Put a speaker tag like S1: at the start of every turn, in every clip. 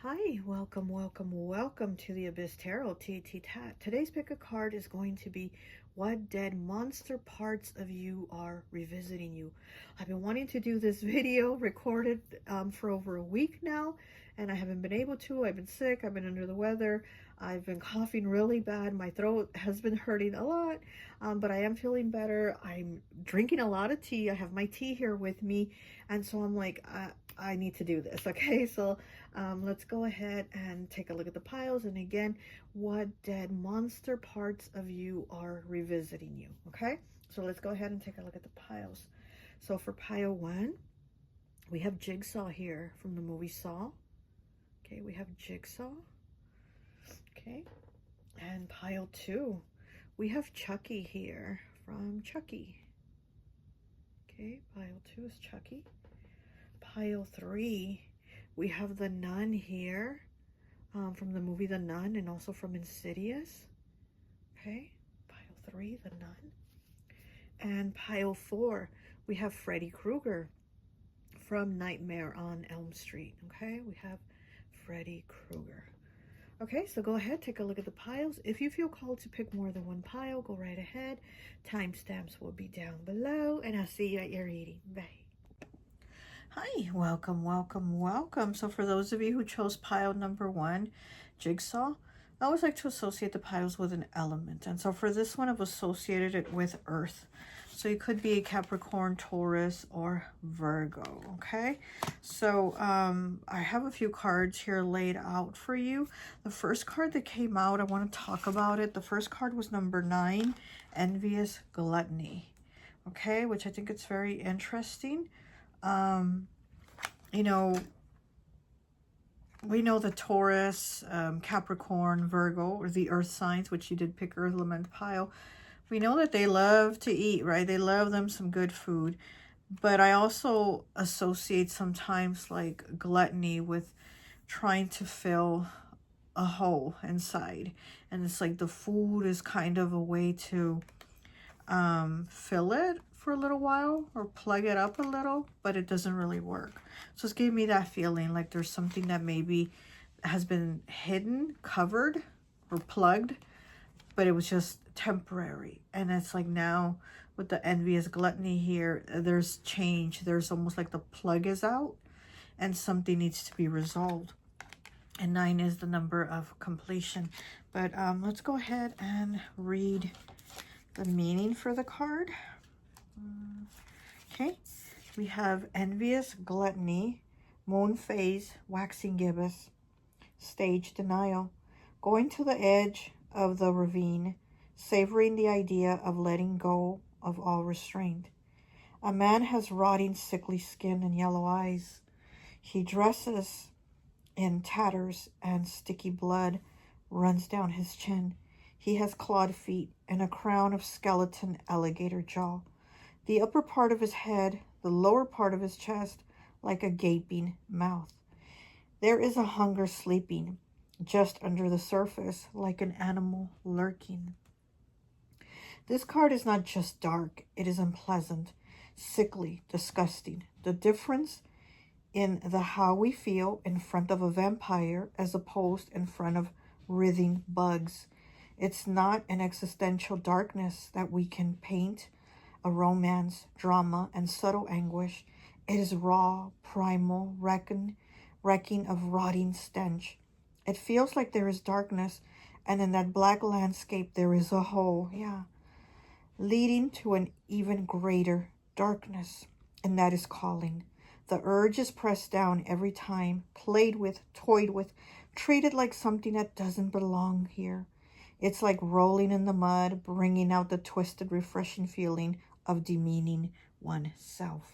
S1: Hi, welcome to the Abyss Tarot T.A.T. Today's pick a card is going to be what dead monster parts of you are revisiting you. I've been wanting to do this video recorded for over a week now, and I haven't been able to. I've been sick, I've been under the weather, I've been coughing really bad, my throat has been hurting a lot, but I am feeling better. I'm drinking a lot of tea. I have my tea here with me, and so I'm like, I need to do this, okay? So let's go ahead and take a look at the piles. And again, what dead monster parts of you are revisiting you, okay? So let's go ahead and take a look at the piles. So for pile 1, we have Jigsaw here from the movie Saw. Okay, we have Jigsaw. Okay, and pile 2, we have Chucky here from Chucky. Okay, pile 2 is Chucky. Pile 3, we have the Nun here from the movie The Nun, and also from Insidious. Okay, pile 3, the Nun. And pile 4, we have Freddy Krueger from Nightmare on Elm Street. Okay, we have Freddy Krueger. Okay, so go ahead, take a look at the piles. If you feel called to pick more than one pile, go right ahead. Timestamps will be down below, and I'll see you at your reading. Bye. Hi, welcome. So for those of you who chose pile number 1, Jigsaw, I always like to associate the piles with an element. And so for this one, I've associated it with Earth. So you could be a Capricorn, Taurus, or Virgo, okay? So I have a few cards here laid out for you. The first card that came out, I want to talk about it. The first card was number 9, Envious Gluttony, okay? Which I think it's very interesting. You know, we know the Taurus, Capricorn, Virgo, or the earth signs, which you did pick earth element pile. We know that they love to eat, right? They love them some good food. But I also associate sometimes like gluttony with trying to fill a hole inside. And it's like the food is kind of a way to fill it for a little while or plug it up a little, but it doesn't really work. So it's giving me that feeling like there's something that maybe has been hidden, covered, or plugged, but it was just temporary. And it's like now with the envious gluttony here, there's change. There's almost like the plug is out and something needs to be resolved. And 9 is the number of completion. But let's go ahead and read the meaning for the card. Okay, we have envious gluttony, moon phase, waxing gibbous, stage denial, going to the edge of the ravine, savoring the idea of letting go of all restraint. A man has rotting, sickly skin and yellow eyes. He dresses in tatters and sticky blood runs down his chin. He has clawed feet and a crown of skeleton alligator jaw. The upper part of his head, the lower part of his chest, like a gaping mouth. There is a hunger sleeping just under the surface, like an animal lurking. This card is not just dark, it is unpleasant, sickly, disgusting. The difference in the how we feel in front of a vampire as opposed in front of writhing bugs. It's not an existential darkness that we can paint a romance, drama, and subtle anguish. It is raw, primal, wrecking of rotting stench. It feels like there is darkness, and in that black landscape there is a hole, leading to an even greater darkness, and that is calling. The urge is pressed down every time, played with, toyed with, treated like something that doesn't belong here. It's like rolling in the mud, bringing out the twisted, refreshing feeling of demeaning oneself.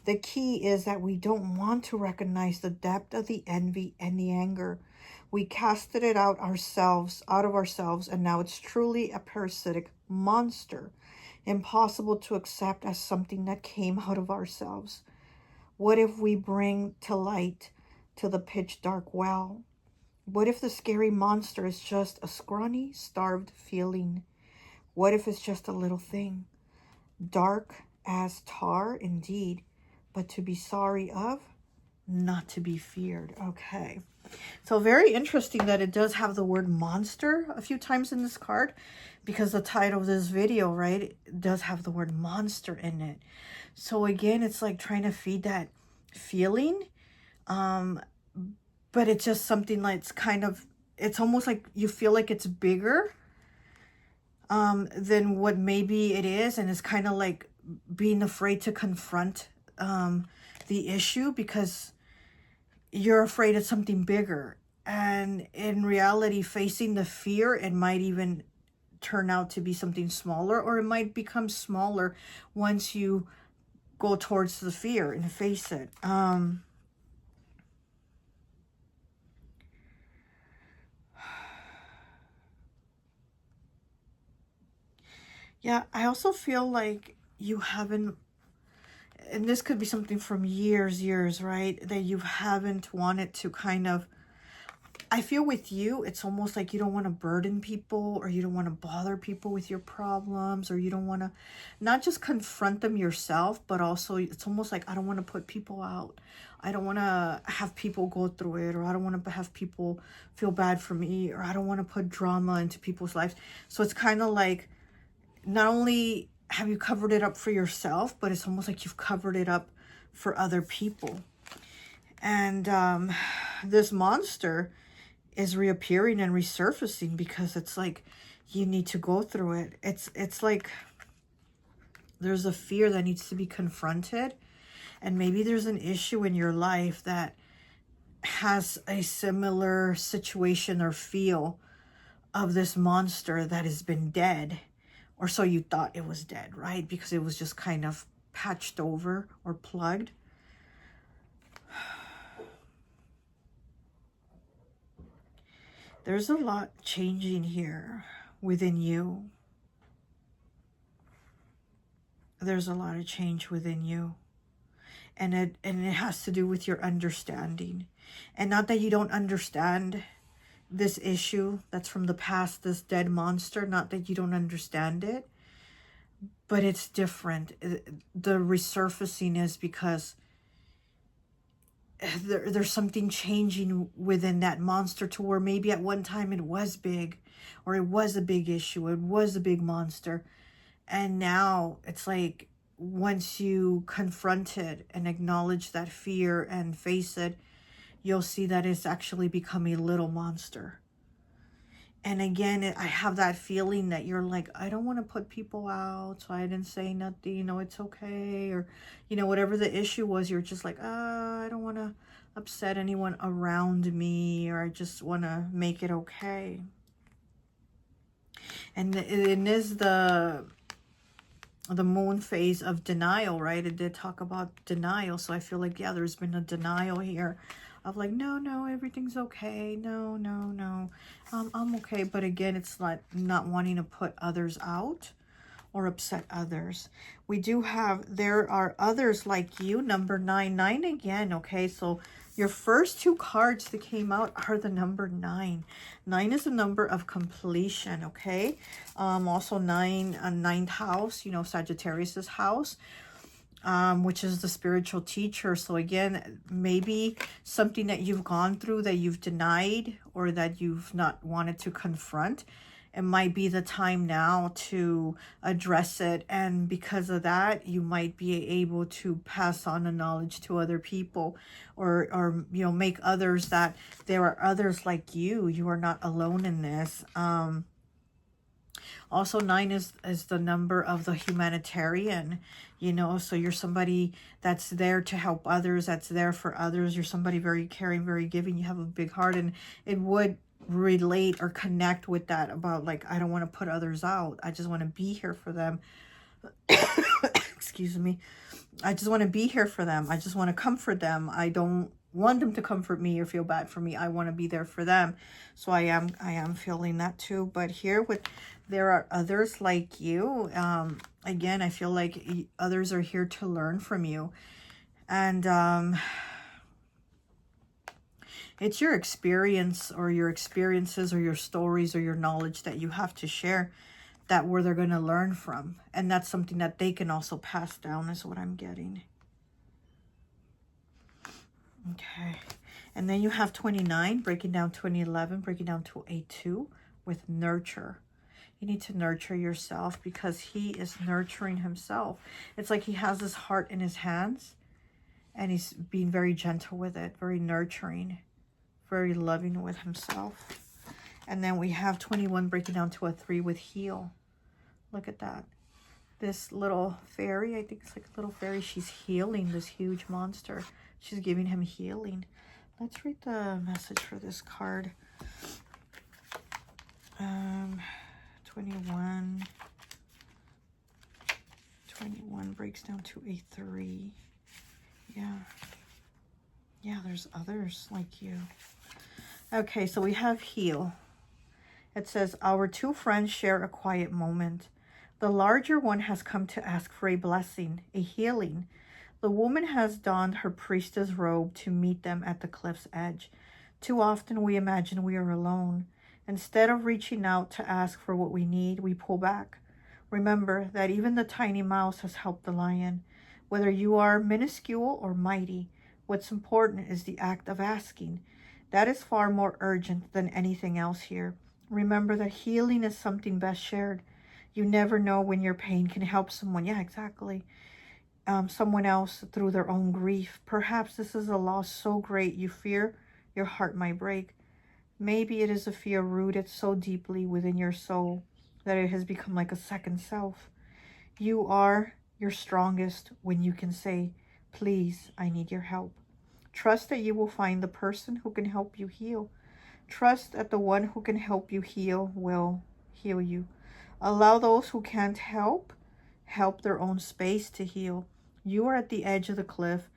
S1: The key is that we don't want to recognize the depth of the envy and the anger. We casted it out of ourselves, and now it's truly a parasitic monster, impossible to accept as something that came out of ourselves. What if we bring to light to the pitch dark well? What if the scary monster is just a scrawny, starved feeling? What if it's just a little thing? Dark as tar, indeed, but to be sorry of, not to be feared. Okay. So very interesting that it does have the word monster a few times in this card, because the title of this video, right, it does have the word monster in it. So again, it's like trying to feed that feeling. But it's just something like it's almost like you feel like it's bigger than what maybe it is. And it's kind of like being afraid to confront the issue because you're afraid of something bigger. And in reality, facing the fear, it might even turn out to be something smaller, or it might become smaller once you go towards the fear and face it. Yeah, I also feel like you haven't, and this could be something from years, right? That you haven't wanted to kind of, I feel with you, it's almost like you don't want to burden people, or you don't want to bother people with your problems, or you don't want to not just confront them yourself, but also it's almost like I don't want to put people out. I don't want to have people go through it, or I don't want to have people feel bad for me, or I don't want to put drama into people's lives. So it's kind of like, not only have you covered it up for yourself, but it's almost like you've covered it up for other people. And this monster is reappearing and resurfacing because it's like you need to go through it. It's like there's a fear that needs to be confronted. And maybe there's an issue in your life that has a similar situation or feel of this monster that has been dead. Or so you thought it was dead, right? Because it was just kind of patched over or plugged. There's a lot changing here within you. There's a lot of change within you. And it has to do with your understanding. And not that you don't understand this issue that's from the past, this dead monster, not that you don't understand it, but it's different. The resurfacing is because there's something changing within that monster to where maybe at one time it was big, or it was a big issue, it was a big monster, and now it's like once you confront it and acknowledge that fear and face it, you'll see that it's actually become a little monster. And again, I have that feeling that you're like, I don't want to put people out, so I didn't say nothing, you know, it's okay. Or, you know, whatever the issue was, you're just like, I don't want to upset anyone around me, or I just want to make it okay. And it is the moon phase of denial, right? It did talk about denial. So I feel like, yeah, there's been a denial here of like, no, everything's okay. No, I'm okay. But again, it's like not wanting to put others out or upset others. We do have, there are others like you, number 9 again. Okay, so your first two cards that came out are the number 9. 9 is a number of completion, okay? Also 9, ninth house, you know, Sagittarius's house, which is the spiritual teacher. So again, maybe something that you've gone through that you've denied or that you've not wanted to confront. It might be the time now to address it. And because of that, you might be able to pass on the knowledge to other people, or you know, make others that there are others like you. You are not alone in this. Also, 9 is the number of the humanitarian, you know, so you're somebody that's there to help others, that's there for others. You're somebody very caring, very giving. You have a big heart, and it would relate or connect with that about like, I don't want to put others out. I just want to be here for them. Excuse me. I just want to be here for them. I just want to comfort them. I don't want them to comfort me or feel bad for me. I want to be there for them. So I am feeling that too. But here there are others like you. Again, I feel like others are here to learn from you. And it's your experience or your experiences or your stories or your knowledge that you have to share, that where they're going to learn from. And that's something that they can also pass down, is what I'm getting. Okay. And then you have 29, breaking down to an 11, breaking down to a 2 with nurture. You need to nurture yourself because he is nurturing himself. It's like he has his heart in his hands and he's being very gentle with it, very nurturing, very loving with himself. And then we have 21 breaking down to a 3 with heal. Look at that. This little fairy, I think it's like a little fairy, she's healing this huge monster. She's giving him healing. Let's read the message for this card. 21 breaks down to a 3. Yeah, there's others like you. Okay, so we have heal. It says, our 2 friends share a quiet moment. The larger one has come to ask for a blessing, a healing. The woman has donned her priestess robe to meet them at the cliff's edge. Too often we imagine we are alone. Instead of reaching out to ask for what we need, we pull back. Remember that even the tiny mouse has helped the lion. Whether you are minuscule or mighty, what's important is the act of asking. That is far more urgent than anything else here. Remember that healing is something best shared. You never know when your pain can help someone. Yeah, exactly. Someone else through their own grief. Perhaps this is a loss so great you fear your heart might break. Maybe it is a fear rooted so deeply within your soul that it has become like a second self. You are your strongest when you can say, please, I need your help. Trust that you will find the person who can help you heal. Trust that the one who can help you heal will heal you. Allow those who can't help their own space to heal. You are at the edge of the cliff,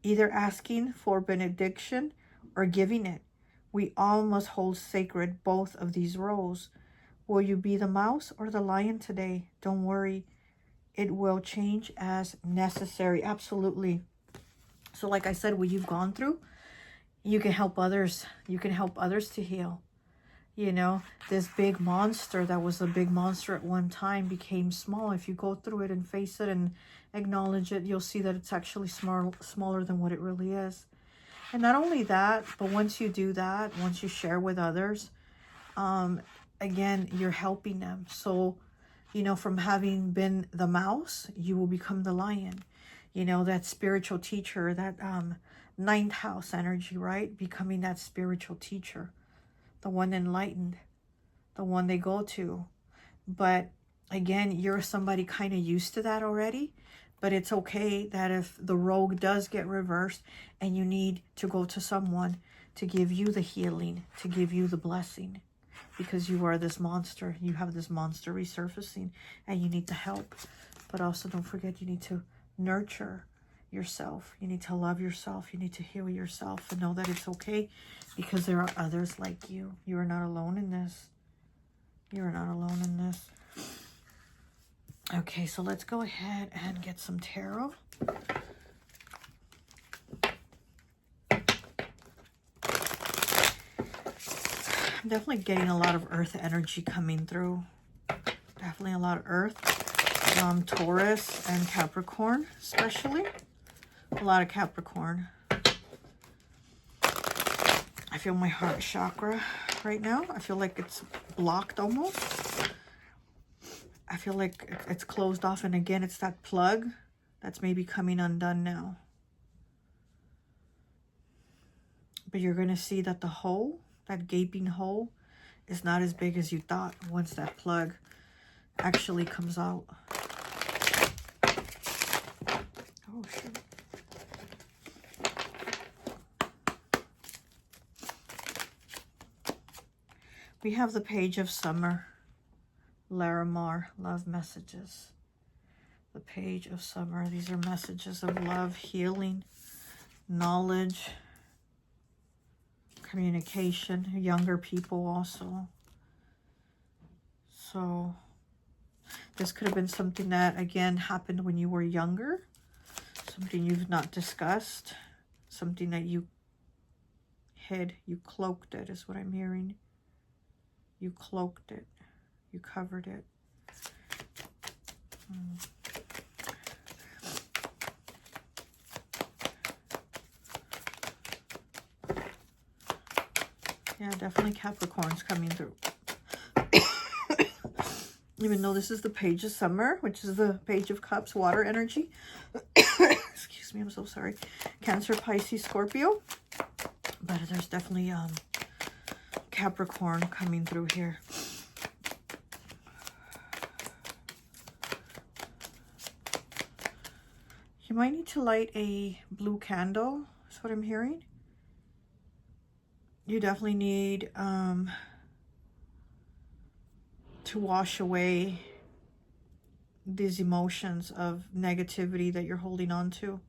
S1: either asking for benediction or giving it. We all must hold sacred both of these roles. Will you be the mouse or the lion today? Don't worry. It will change as necessary. Absolutely. So like I said, what you've gone through, you can help others. You can help others to heal. You know, this big monster that was a big monster at one time became small. If you go through it and face it and acknowledge it, you'll see that it's actually smaller than what it really is. And not only that, but once you do that, once you share with others, again, you're helping them. So, you know, from having been the mouse, you will become the lion. You know, that spiritual teacher, that ninth house energy, right? Becoming that spiritual teacher, the one enlightened, the one they go to. But again, you're somebody kind of used to that already. But it's okay that if the rogue does get reversed and you need to go to someone to give you the healing, to give you the blessing, because you are this monster. You have this monster resurfacing and you need the help. But also don't forget, you need to nurture yourself. You need to love yourself. You need to heal yourself and know that it's okay because there are others like you. You are not alone in this. You are not alone in this. Okay, so let's go ahead and get some tarot. I'm definitely getting a lot of earth energy coming through. Definitely a lot of earth. Taurus and Capricorn, especially. A lot of Capricorn. I feel my heart chakra right now. I feel like it's blocked almost. I feel like it's closed off, and again, it's that plug that's maybe coming undone now. But you're going to see that the hole, that gaping hole, is not as big as you thought once that plug actually comes out. Oh, shit. We have the Page of Summer. Larimar, love messages. The Page of Summer. These are messages of love, healing, knowledge, communication, younger people also. So this could have been something that, again, happened when you were younger. Something you've not discussed. Something that you hid. You cloaked it, is what I'm hearing. You cloaked it. You covered it. Yeah, definitely Capricorn's coming through. Even though this is the Page of Summer, which is the Page of Cups, water energy. Excuse me, I'm so sorry. Cancer, Pisces, Scorpio. But there's definitely Capricorn coming through here. You might need to light a blue candle. That's what I'm hearing. You definitely need to wash away these emotions of negativity that you're holding on to,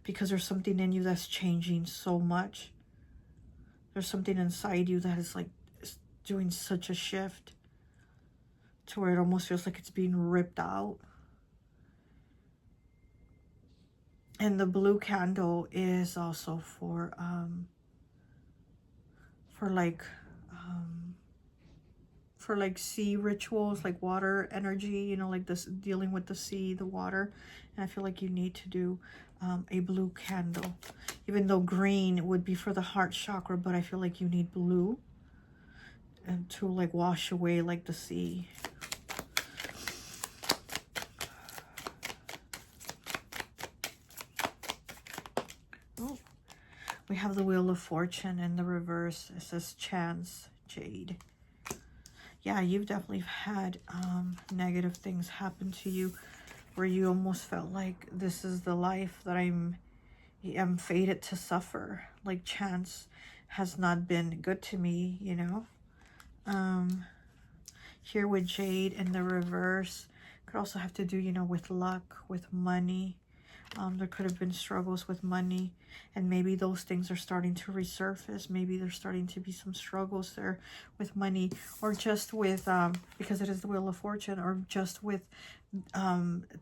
S1: because there's something in you that's changing so much. There's something inside you that is like doing such a shift to where it almost feels like it's being ripped out. And the blue candle is also for like sea rituals, like water energy, you know, like this, dealing with the sea, the water. And I feel like you need to do a blue candle, even though green would be for the heart chakra, but I feel like you need blue and to like wash away like the sea. Oh, we have the Wheel of Fortune in the reverse. It says chance, Jade. Yeah, you've definitely had negative things happen to you where you almost felt like this is the life that I'm fated to suffer. Like chance has not been good to me, you know. Here with Jade in the reverse, could also have to do, you know, with luck, with money. There could have been struggles with money, and maybe those things are starting to resurface. Maybe there's starting to be some struggles there with money, or just with, because it is the Wheel of Fortune, or just with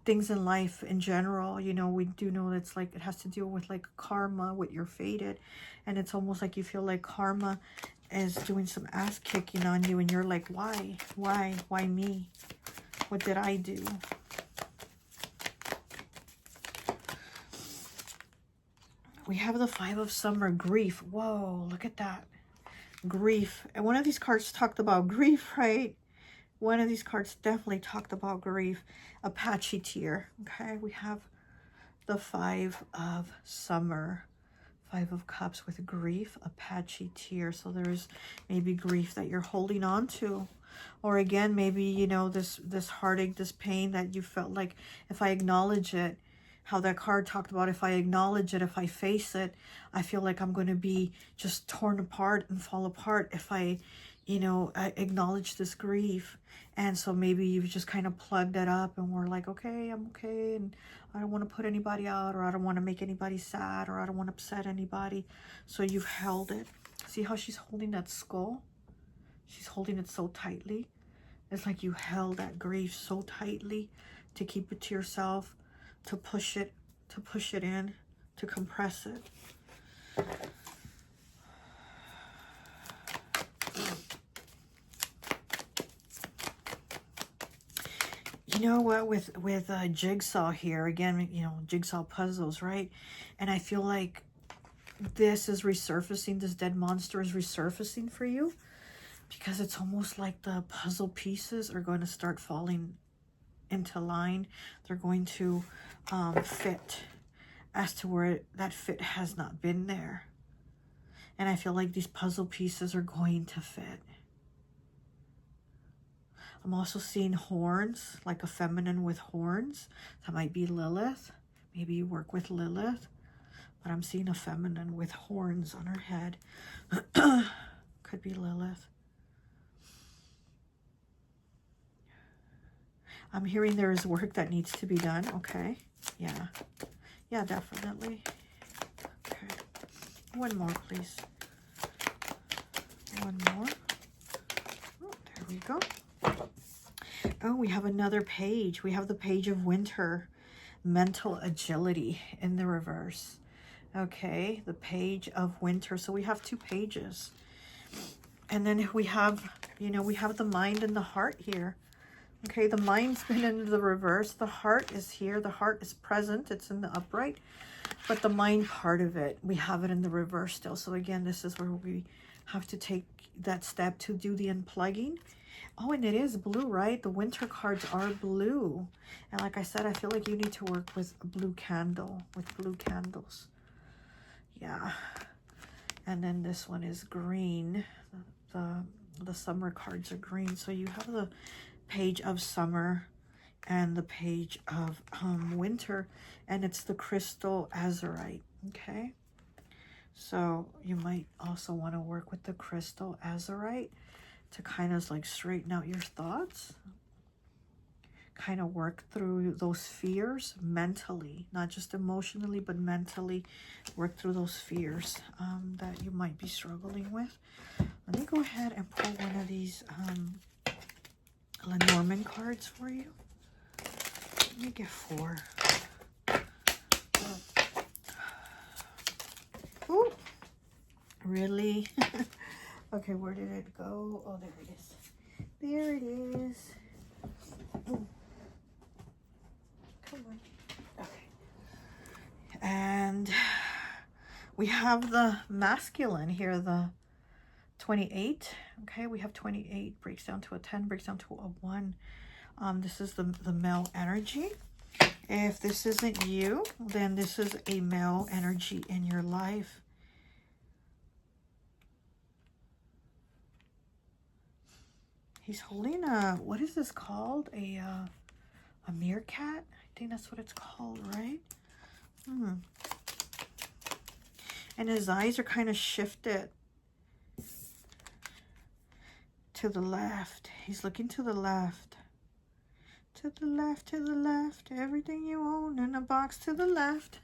S1: things in life in general. You know, we do know it's like, it has to deal with like karma, with your fated, and it's almost like you feel like karma is doing some ass kicking on you, and you're like, why me? What did I do? We have the Five of Summer, grief. Whoa, look at that. Grief. And one of these cards talked about grief, right? One of these cards definitely talked about grief. Apache tear. Okay, we have the Five of Summer. Five of Cups with grief, Apache tear. So there's maybe grief that you're holding on to. Or again, maybe, you know, this heartache, this pain that you felt like, if I acknowledge it, how that card talked about, if I acknowledge it, if I face it, I feel like I'm going to be just torn apart and fall apart if I, you know, I acknowledge this grief. And so maybe you've just kind of plugged it up and we're like, okay, I'm okay, and I don't want to put anybody out, or I don't want to make anybody sad, or I don't want to upset anybody. So you've held it. See how she's holding that skull? She's holding it so tightly. It's like you held that grief so tightly to keep it to yourself, to push it in, to compress it. You know what, with jigsaw here, again, you know, jigsaw puzzles, right? And I feel like this is resurfacing, this dead monster is resurfacing for you, because it's almost like the puzzle pieces are going to start falling into line. They're going to fit as to where that fit has not been there. And I feel like these puzzle pieces are going to fit. I'm also seeing horns, like a feminine with horns. That might be Lilith. Maybe you work with Lilith. But I'm seeing a feminine with horns on her head. Could be Lilith. I'm hearing there is work that needs to be done. Okay. Yeah. Yeah, definitely. Okay. One more, please. one more. Oh, there we go. Oh, we have another page. We have the Page of Winter, mental agility in the reverse. Okay, the Page of Winter. So we have 2 pages. And then we have, you know, we have the mind and the heart here. Okay, the mind's been in the reverse. The heart is here. The heart is present. It's in the upright. But the mind part of it, we have it in the reverse still. So again, this is where we have to take that step to do the unplugging. Oh, and it is blue, right? The winter cards are blue. And like I said, I feel like you need to work with a blue candle, with blue candles. Yeah. And then this one is green. The summer cards are green. So you have the Page of Summer and the Page of Winter, and it's the crystal azurite. Okay, so you might also want to work with the crystal azurite to kind of like straighten out your thoughts, kind of work through those fears mentally, not just emotionally, but mentally work through those fears that you might be struggling with. Let me go ahead and pull one of these Lenormand cards for you. Let me get 4. Ooh, really? Okay, where did it go? Oh, there it is. There it is. Ooh. Come on. Okay. And we have the masculine here, the 28. Okay, we have 28, breaks down to a 10, breaks down to a 1. This is the male energy. If this isn't you, then this is a male energy in your life. He's holding a, what is this called? A meerkat? I think that's what it's called, right? And his eyes are kind of shifted to the left. He's looking to the left. To the left, to the left. Everything you own in a box to the left.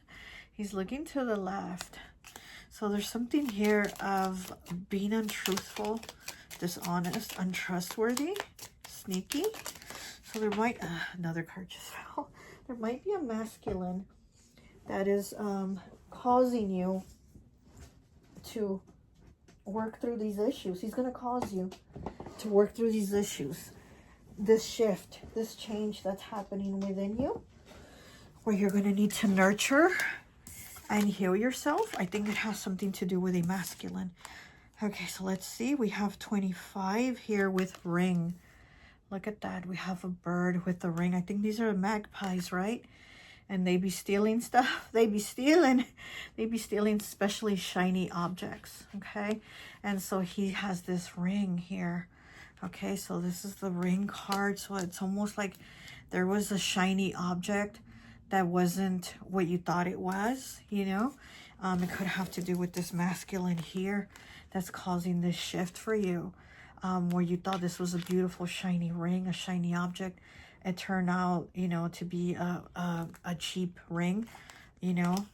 S1: He's looking to the left. So there's something here of being untruthful, dishonest, untrustworthy, sneaky. So there might, another card just fell. There might be a masculine that is causing you to work through these issues. He's going to cause you to work through these issues. This shift, this change that's happening within you, where you're going to need to nurture and heal yourself. I think it has something to do with a masculine. Okay, so let's see. We have 25 here with ring. Look at that. We have a bird with the ring. I think these are magpies, right? And they be stealing stuff. They be stealing especially shiny objects, okay? And so he has this ring here. Okay, so this is the ring card. So it's almost like there was a shiny object that wasn't what you thought it was, you know? It could have to do with this masculine here that's causing this shift for you, where you thought this was a beautiful shiny ring, a shiny object. It turned out, you know, to be a cheap ring, you know,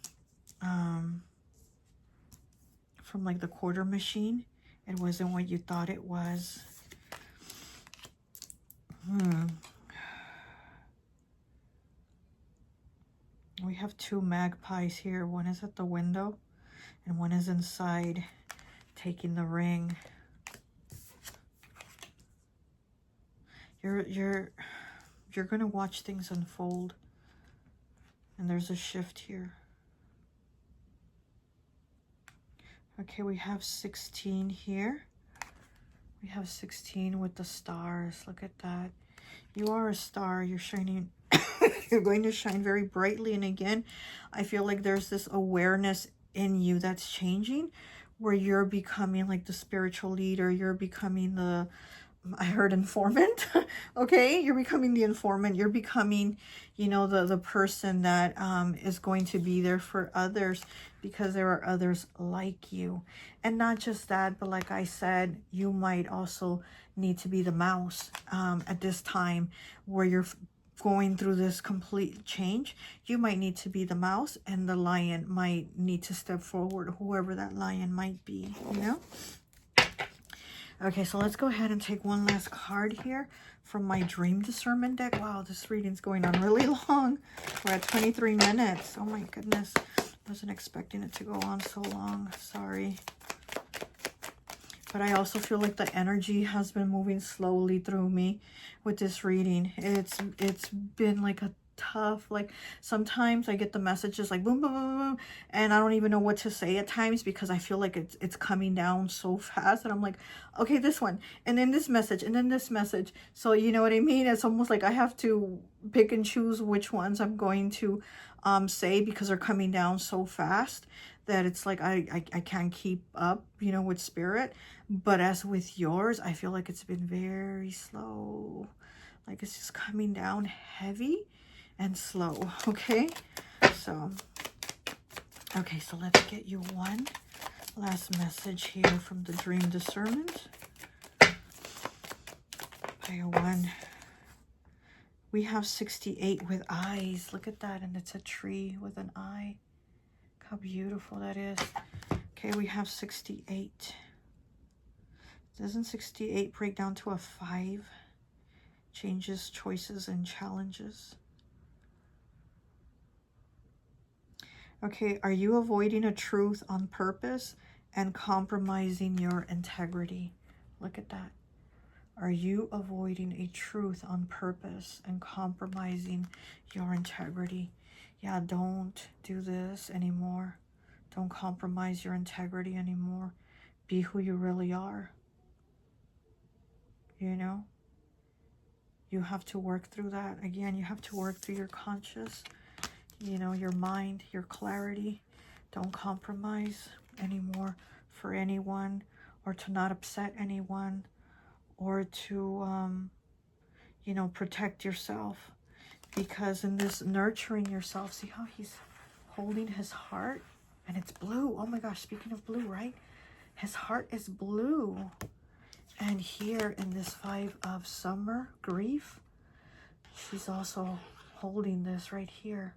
S1: from like the quarter machine. It wasn't what you thought it was. We have 2 magpies here. One is at the window and one is inside taking the ring. You're going to watch things unfold, and there's a shift here. Okay, we have 16 here. We have 16 with the stars. Look at that. You are a star. You're shining. You're going to shine very brightly. And again, I feel like there's this awareness in you that's changing, where you're becoming like the spiritual leader. You're becoming the, I heard informant. Okay, you're becoming the informant. You're becoming, you know, the person that is going to be there for others, because there are others like you. And not just that, but like I said, you might also need to be the mouse at this time where you're going through this complete change. You might need to be the mouse, and the lion might need to step forward, whoever that lion might be, you know? Okay, so let's go ahead and take one last card here from my Dream Discernment deck. Wow, this reading's going on really long. We're at 23 minutes. Oh my goodness. Wasn't expecting it to go on so long. Sorry. But I also feel like the energy has been moving slowly through me with this reading. It's been like a tough, like sometimes I get the messages like boom, boom, boom, boom, and I don't even know what to say at times because I feel like it's coming down so fast and I'm like, okay, this one, and then this message, and then this message. So you know what I mean? It's almost like I have to pick and choose which ones I'm going to say because they're coming down so fast that it's like I can't keep up, you know, with spirit. But as with yours, I feel like it's been very slow. Like it's just coming down heavy and slow. Okay, so let's get you one last message here from the Dream Discernment. Pile one. We have 68 with eyes. Look at that, and it's a tree with an eye. Look how beautiful that is. Okay, we have 68. Doesn't 68 break down to a 5? Changes, choices, and challenges. Okay, are you avoiding a truth on purpose and compromising your integrity? Look at that. Are you avoiding a truth on purpose and compromising your integrity? Yeah, don't do this anymore. Don't compromise your integrity anymore. Be who you really are. You know? You have to work through that. Again, you have to work through your conscious, you know, your mind, your clarity. Don't compromise anymore for anyone, or to not upset anyone, or to, you know, protect yourself. Because in this nurturing yourself, see how he's holding his heart? And it's blue. Oh my gosh, speaking of blue, right? His heart is blue. And here in this 5 of Summer, grief, she's also holding this right here.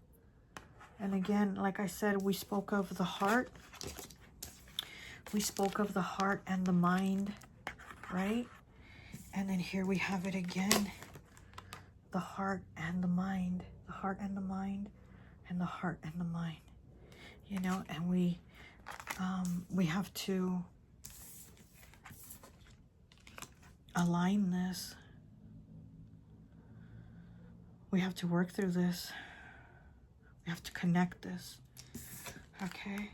S1: And again, like I said, we spoke of the heart. We spoke of the heart and the mind, right? And then here we have it again. The heart and the mind. The heart and the mind. And the heart and the mind. You know, and we have to align this. We have to work through this. We have to connect this. Okay?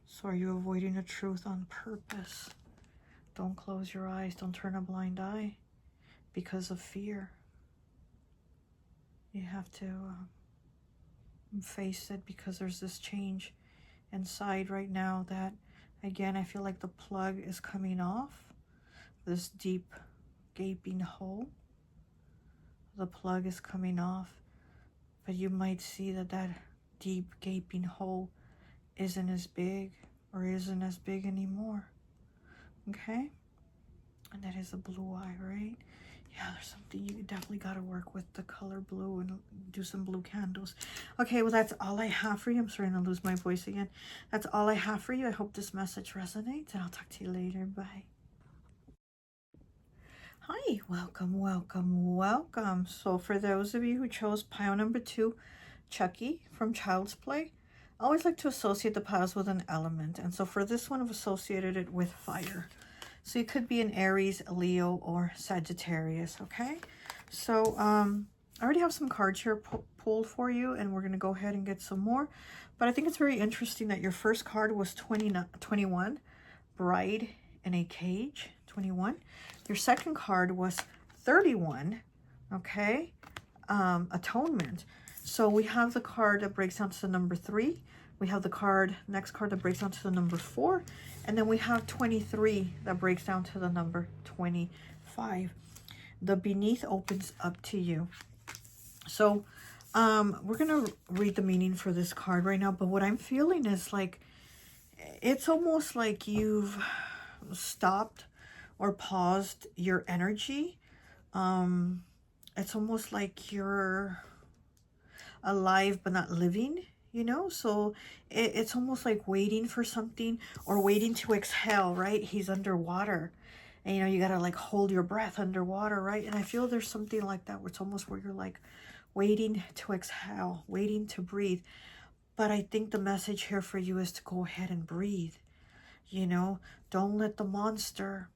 S1: So are you avoiding the truth on purpose? Don't close your eyes. Don't turn a blind eye because of fear. You have to face it because there's this change inside right now that, again, I feel like the plug is coming off. This deep gaping hole. The plug is coming off. But you might see that that deep gaping hole isn't as big or isn't as big anymore. Okay? And that is a blue eye, right? Yeah, there's something you definitely got to work with the color blue and do some blue candles. Okay, well, that's all I have for you. I'm starting to lose my voice again. That's all I have for you. I hope this message resonates, and I'll talk to you later. Bye. Hi, welcome, welcome, welcome. So for those of you who chose pile number 2, Chucky from Child's Play, I always like to associate the piles with an element. And so for this one, I've associated it with fire. So it could be an Aries, Leo, or Sagittarius, okay? So I already have some cards here pulled for you, and we're going to go ahead and get some more. But I think it's very interesting that your first card was 21, Bride in a Cage, 21. Your second card was 31, okay? Atonement. So we have the card that breaks down to the number 3. We have the next card that breaks down to the number 4. And then we have 23 that breaks down to the number 25. The beneath opens up to you. So we're going to read the meaning for this card right now. But what I'm feeling is like, it's almost like you've stopped or paused your energy. It's almost like you're alive but not living. you know? So it's almost like waiting for something, or waiting to exhale, right? He's underwater. And, you know, you got to like hold your breath underwater, right? And I feel there's something like that where it's almost where you're like waiting to exhale, waiting to breathe. But I think the message here for you is to go ahead and breathe. You know, don't let the monster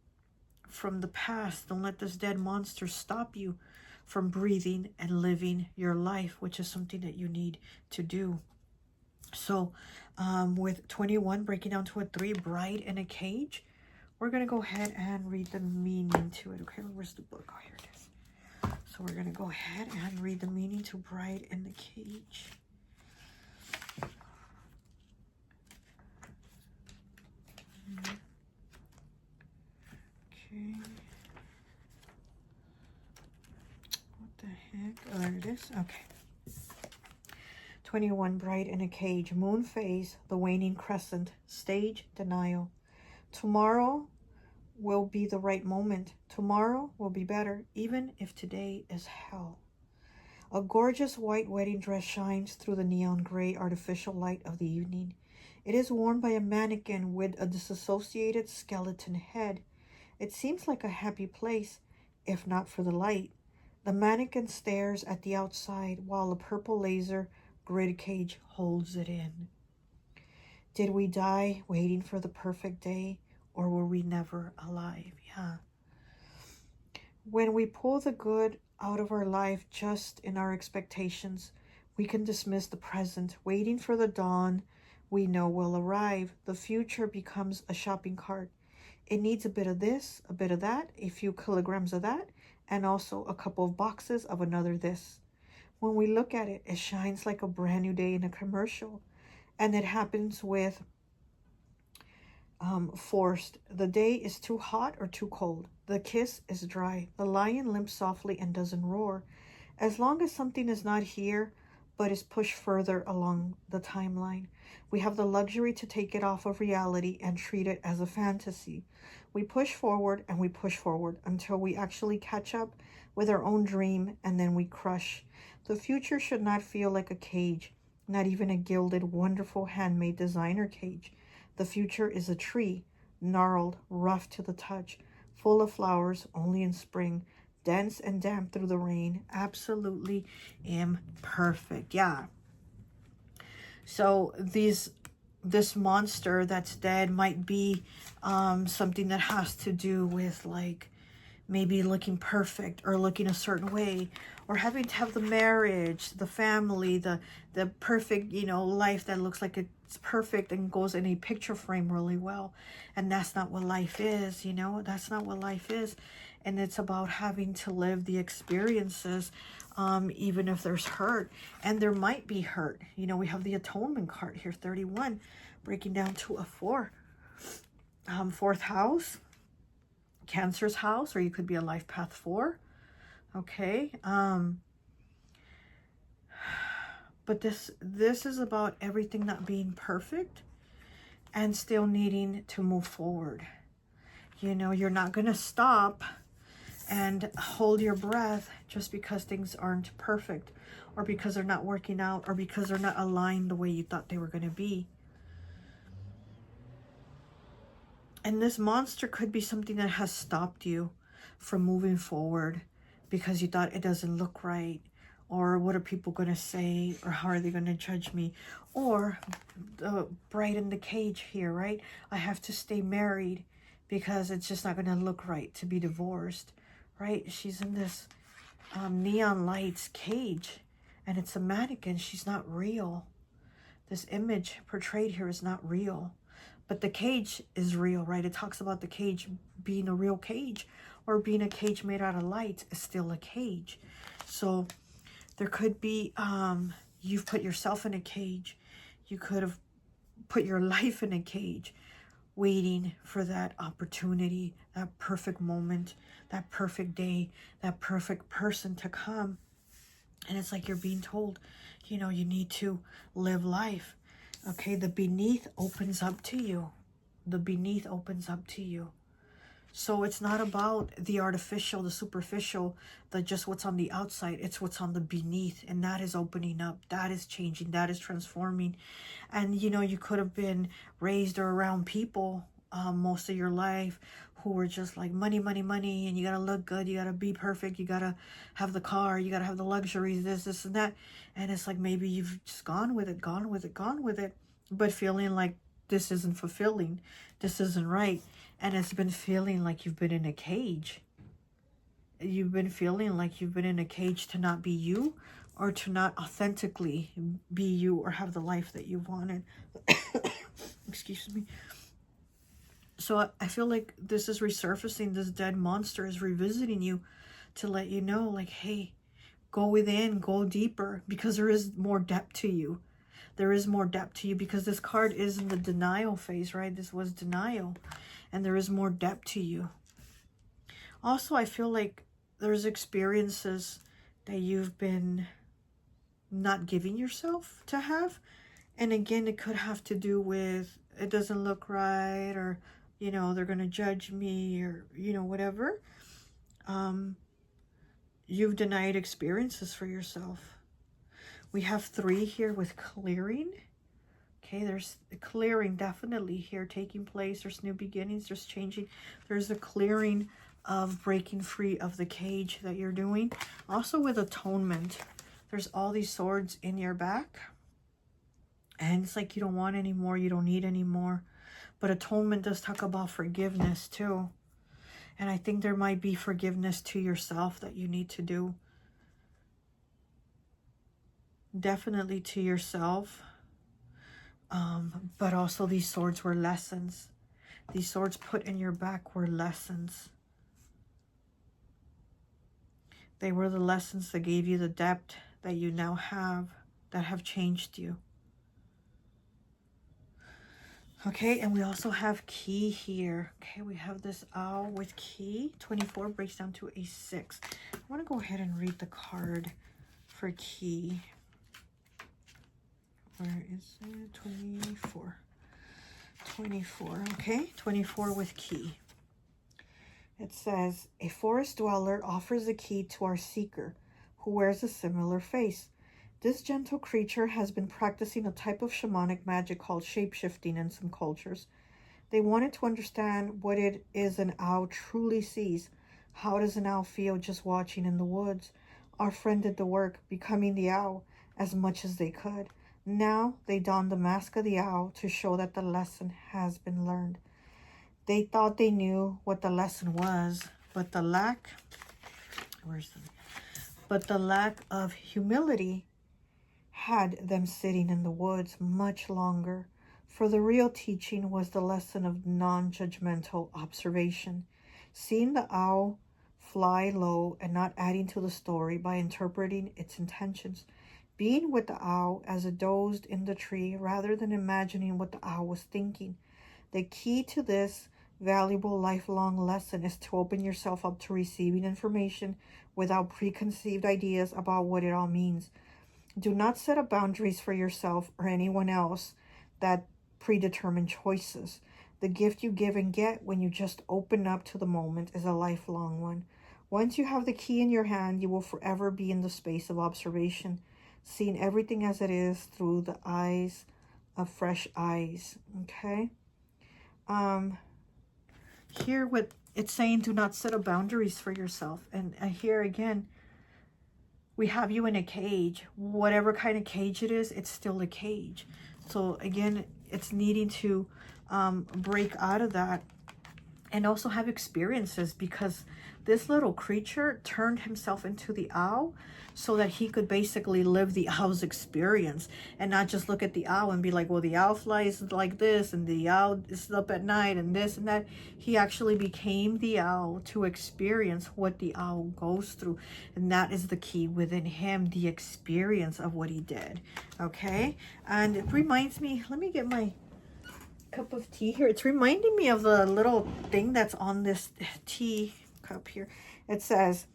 S1: from the past, don't let this dead monster stop you from breathing and living your life, which is something that you need to do. So with 21 breaking down to a 3, bride in a cage, we're going to go ahead and read the meaning to it. Okay, where's the book? Oh, here it is. So we're going to go ahead and read the meaning to bride in the cage. Okay. What the heck? Oh, there it is. Okay. 21, bride in a cage. Moon phase, the waning crescent. Stage, denial. Tomorrow will be the right moment. Tomorrow will be better, even if today is hell. A gorgeous white wedding dress shines through the neon gray artificial light of the evening. It is worn by a mannequin with a disassociated skeleton head. It seems like a happy place, if not for the light. The mannequin stares at the outside while a purple laser grid cage holds it in. Did we die waiting for the perfect day, or were we never alive? Yeah. When we pull the good out of our life just in our expectations, we can dismiss the present, waiting for the dawn we know will arrive. The future becomes a shopping cart. It needs a bit of this, a bit of that, a few kilograms of that, and also a couple of boxes of another this. When we look at it, it shines like a brand new day in a commercial. And it happens with forced. The day is too hot or too cold. The kiss is dry. The lion limps softly and doesn't roar. As long as something is not here, but is pushed further along the timeline, we have the luxury to take it off of reality and treat it as a fantasy. We push forward and we push forward until we actually catch up with our own dream, and then we crush. The future should not feel like a cage, not even a gilded, wonderful, handmade designer cage. The future is a tree, gnarled, rough to the touch, full of flowers only in spring, dense and damp through the rain, absolutely imperfect. Yeah. So this monster that's dead might be something that has to do with like maybe looking perfect or looking a certain way, or having to have the marriage, the family, the perfect, you know, life that looks like it's perfect and goes in a picture frame really well. And that's not what life is, you know, that's not what life is. And it's about having to live the experiences, even if there's hurt. And there might be hurt. You know, we have the atonement card here, 31, breaking down to a 4. Fourth house, Cancer's house, or you could be a life path 4. Okay. But this is about everything not being perfect and still needing to move forward. You know, you're not going to stop and hold your breath just because things aren't perfect, or because they're not working out, or because they're not aligned the way you thought they were going to be. And this monster could be something that has stopped you from moving forward because you thought it doesn't look right, or what are people going to say, or how are they going to judge me, or the bride in the cage here, right? I have to stay married because it's just not going to look right to be divorced, right? She's in this neon lights cage, and it's a mannequin. She's not real. This image portrayed here is not real. But the cage is real, right? It talks about the cage being a real cage, or being a cage made out of light is still a cage. So there could be, you've put yourself in a cage. You could have put your life in a cage, waiting for that opportunity, that perfect moment, that perfect day, that perfect person to come. And it's like you're being told, you know, you need to live life. Okay, the beneath opens up to you. The beneath opens up to you. So it's not about the artificial, the superficial, the just what's on the outside. It's what's on the beneath. And that is opening up. That is changing. That is transforming. And, you know, you could have been raised or around people most of your life who were just like money, money, money. And you got to look good. You got to be perfect. You got to have the car. You got to have the luxuries, this, and that. And it's like maybe you've just gone with it, gone with it, gone with it. But feeling like this isn't fulfilling. This isn't right. And it's been feeling like you've been in a cage. You've been feeling like you've been in a cage to not be you, or to not authentically be you or have the life that you wanted. Excuse me. So I feel like this is resurfacing. This dead monster is revisiting you to let you know, like, hey, go within, go deeper, because there is more depth to you. There is more depth to you, because this card is in the denial phase, right? This was denial. And there is more depth to you. Also, I feel like there's experiences that you've been not giving yourself to have. And again, it could have to do with it doesn't look right, or, you know, they're going to judge me, or, you know, whatever. You've denied experiences for yourself. We have 3 here with clearing. Okay, there's a clearing definitely here taking place. There's new beginnings. There's changing. There's a clearing of breaking free of the cage that you're doing. Also with atonement. There's all these swords in your back. And it's like you don't want any more. You don't need any more. But atonement does talk about forgiveness too. And I think there might be forgiveness to yourself that you need to do. Definitely to yourself. But also these swords were lessons. These swords put in your back were lessons. They were the lessons that gave you the depth that you now have, that have changed you. Okay, and we also have key here. Okay, we have this owl with key. 24 breaks down to a 6. I want to go ahead and read the card for key. Where is it? 24. 24, okay? 24 with key. It says, a forest dweller offers a key to our seeker, who wears a similar face. This gentle creature has been practicing a type of shamanic magic called shapeshifting in some cultures. They wanted to understand what it is an owl truly sees. How does an owl feel just watching in the woods? Our friend did the work, becoming the owl as much as they could. Now they donned the mask of the owl to show that the lesson has been learned. They thought they knew what the lesson was, but the lack of humility had them sitting in the woods much longer. For the real teaching was the lesson of non-judgmental observation, seeing the owl fly low and not adding to the story by interpreting its intentions. Being with the owl as it dozed in the tree rather than imagining what the owl was thinking. The key to this valuable lifelong lesson is to open yourself up to receiving information without preconceived ideas about what it all means. Do not set up boundaries for yourself or anyone else that predetermine choices. The gift you give and get when you just open up to the moment is a lifelong one. Once you have the key in your hand, you will forever be in the space of observation, seeing everything as it is through the eyes of fresh eyes. Okay? Here what it's saying, do not set up boundaries for yourself. And here again, we have you in a cage. Whatever kind of cage it is, it's still a cage. So again, it's needing to break out of that and also have experiences, because this little creature turned himself into the owl so that he could basically live the owl's experience and not just look at the owl and be like, well, the owl flies like this and the owl is up at night and this and that. He actually became the owl to experience what the owl goes through. And that is the key within him, the experience of what he did. Okay. And it reminds me, let me get my cup of tea here. It's reminding me of the little thing that's on this tea cup here. It says,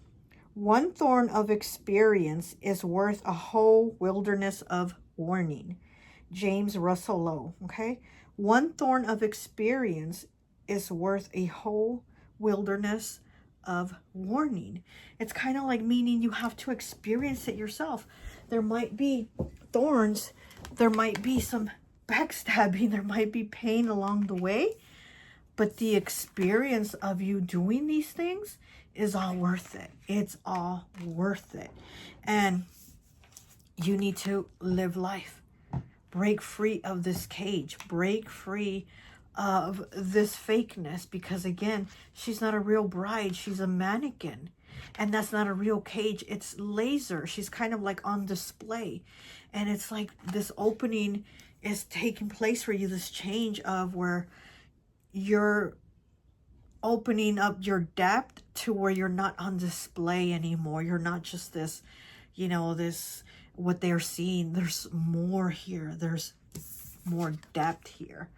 S1: one thorn of experience is worth a whole wilderness of warning. James Russell Lowe. Okay. One thorn of experience is worth a whole wilderness of warning. It's kind of like meaning you have to experience it yourself. There might be thorns, there might be some backstabbing, there might be pain along the way, but the experience of you doing these things is all worth it. It's all worth it. And you need to live life. Break free of this cage. Break free of this fakeness, because again, she's not a real bride, she's a mannequin, and that's not a real cage, it's laser. She's kind of like on display, and it's like this opening is taking place for you, this change of where you're opening up your depth to where you're not on display anymore. You're not just this, you know, this what they're seeing. There's more here. There's more depth here.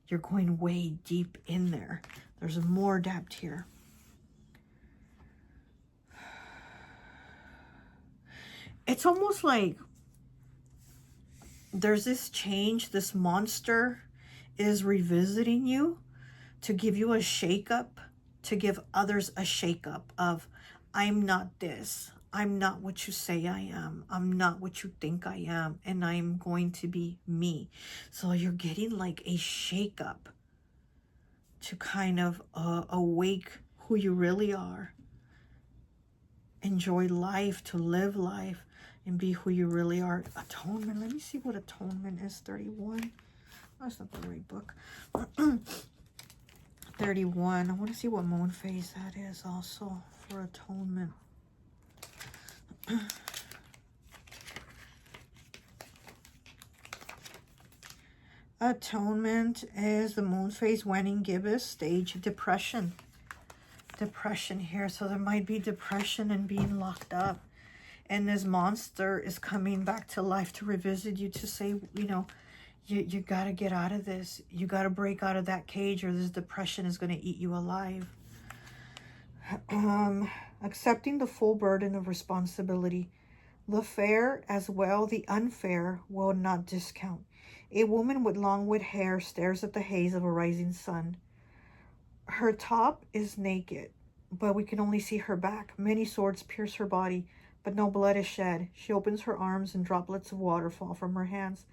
S1: You're going way deep in there. There's more depth here. It's almost like there's this change. This monster is revisiting you to give you a shakeup, to give others a shakeup of, I'm not this. I'm not what you say I am. I'm not what you think I am. And I'm going to be me. So you're getting like a shakeup to kind of awake who you really are. Enjoy life, to live life, and be who you really are. Atonement. Let me see what atonement is. 31. That's not the right book. 31. I want to see what moon phase that is also for atonement. Atonement is the moon phase waning gibbous stage, depression. Depression here. So there might be depression and being locked up. And this monster is coming back to life to revisit you, to say, you know, you got to get out of this. You got to break out of that cage, or this depression is going to eat you alive. Accepting the full burden of responsibility. The fair as well, the unfair, will not discount. A woman with long white hair stares at the haze of a rising sun. Her top is naked, but we can only see her back. Many swords pierce her body, but no blood is shed. She opens her arms and droplets of water fall from her hands.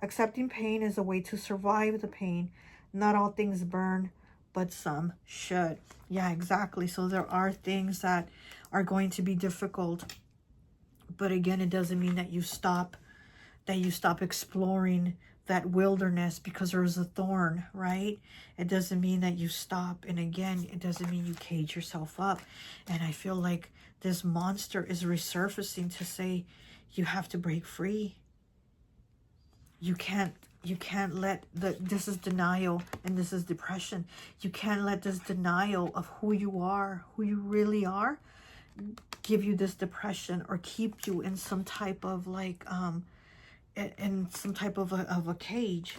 S1: Accepting pain is a way to survive the pain. Not all things burn, but some should. Yeah, exactly. So there are things that are going to be difficult. But again, it doesn't mean that you stop exploring that wilderness because there's a thorn, right? It doesn't mean that you stop. And again, it doesn't mean you cage yourself up. And I feel like this monster is resurfacing to say, you have to break free. You can't let this is denial, and this is depression. You can't let this denial of who you are, who you really are, give you this depression or keep you in some type of like in some type of a cage.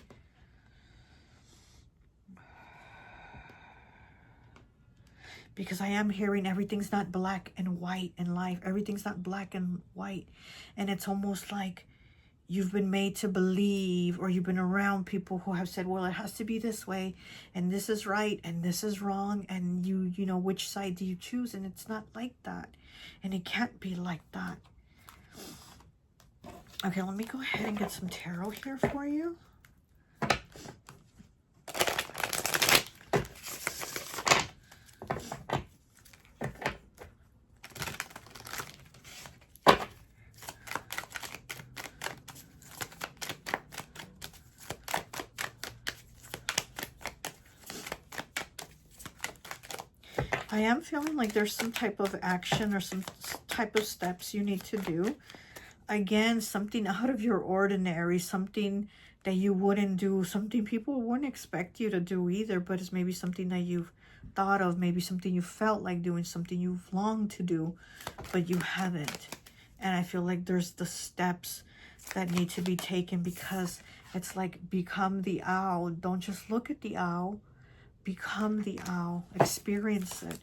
S1: Because I am hearing everything's not black and white in life. Everything's not black and white. And it's almost like you've been made to believe, or you've been around people who have said, well, it has to be this way, and this is right, and this is wrong, and you know, which side do you choose? And it's not like that. And it can't be like that. Okay, let me go ahead and get some tarot here for you. I am feeling like there's some type of action or some type of steps you need to do. Again, something out of your ordinary, something that you wouldn't do, something people wouldn't expect you to do either, but it's maybe something that you've thought of, maybe something you felt like doing, something you've longed to do, but you haven't. And I feel like there's the steps that need to be taken, because it's like, become the owl. Don't just look at the owl. Become the owl. Experience it.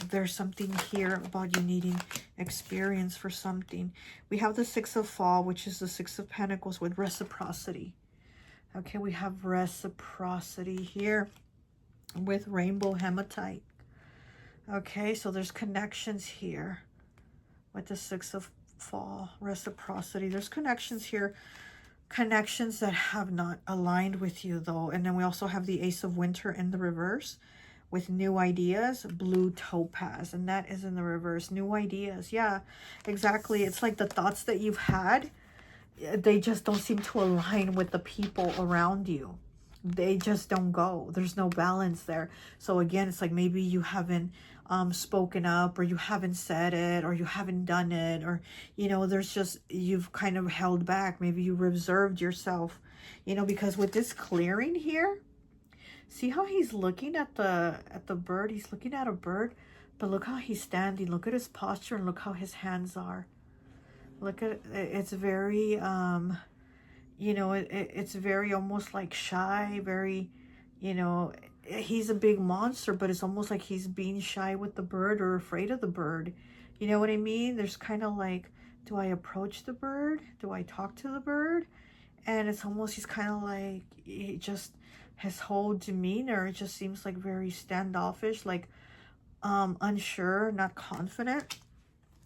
S1: There's something here about you needing experience for something. We have the Six of Fall, which is the Six of Pentacles with reciprocity. Okay, we have reciprocity here with rainbow hematite. Okay, so there's connections here with the Six of Fall, reciprocity. There's connections here, connections that have not aligned with you though. And then we also have the Ace of Winter in the reverse with new ideas, blue topaz, and that is in the reverse. New ideas. Yeah, exactly. It's like the thoughts that you've had, they just don't seem to align with the people around you. They just don't go. There's no balance there. So again, it's like maybe you haven't spoken up, or you haven't said it, or you haven't done it, or, you know, there's just, you've kind of held back. Maybe you reserved yourself, you know, because with this clearing here, see how he's looking at the bird? He's looking at a bird, but look how he's standing. Look at his posture and look how his hands are. Look at it. It's very, you know, it's very almost like shy, very, you know, he's a big monster, but it's almost like he's being shy with the bird or afraid of the bird. You know what I mean? There's kind of like, do I approach the bird? Do I talk to the bird? And it's almost, he's kind of like, he just, his whole demeanor, it just seems like very standoffish, like unsure, not confident.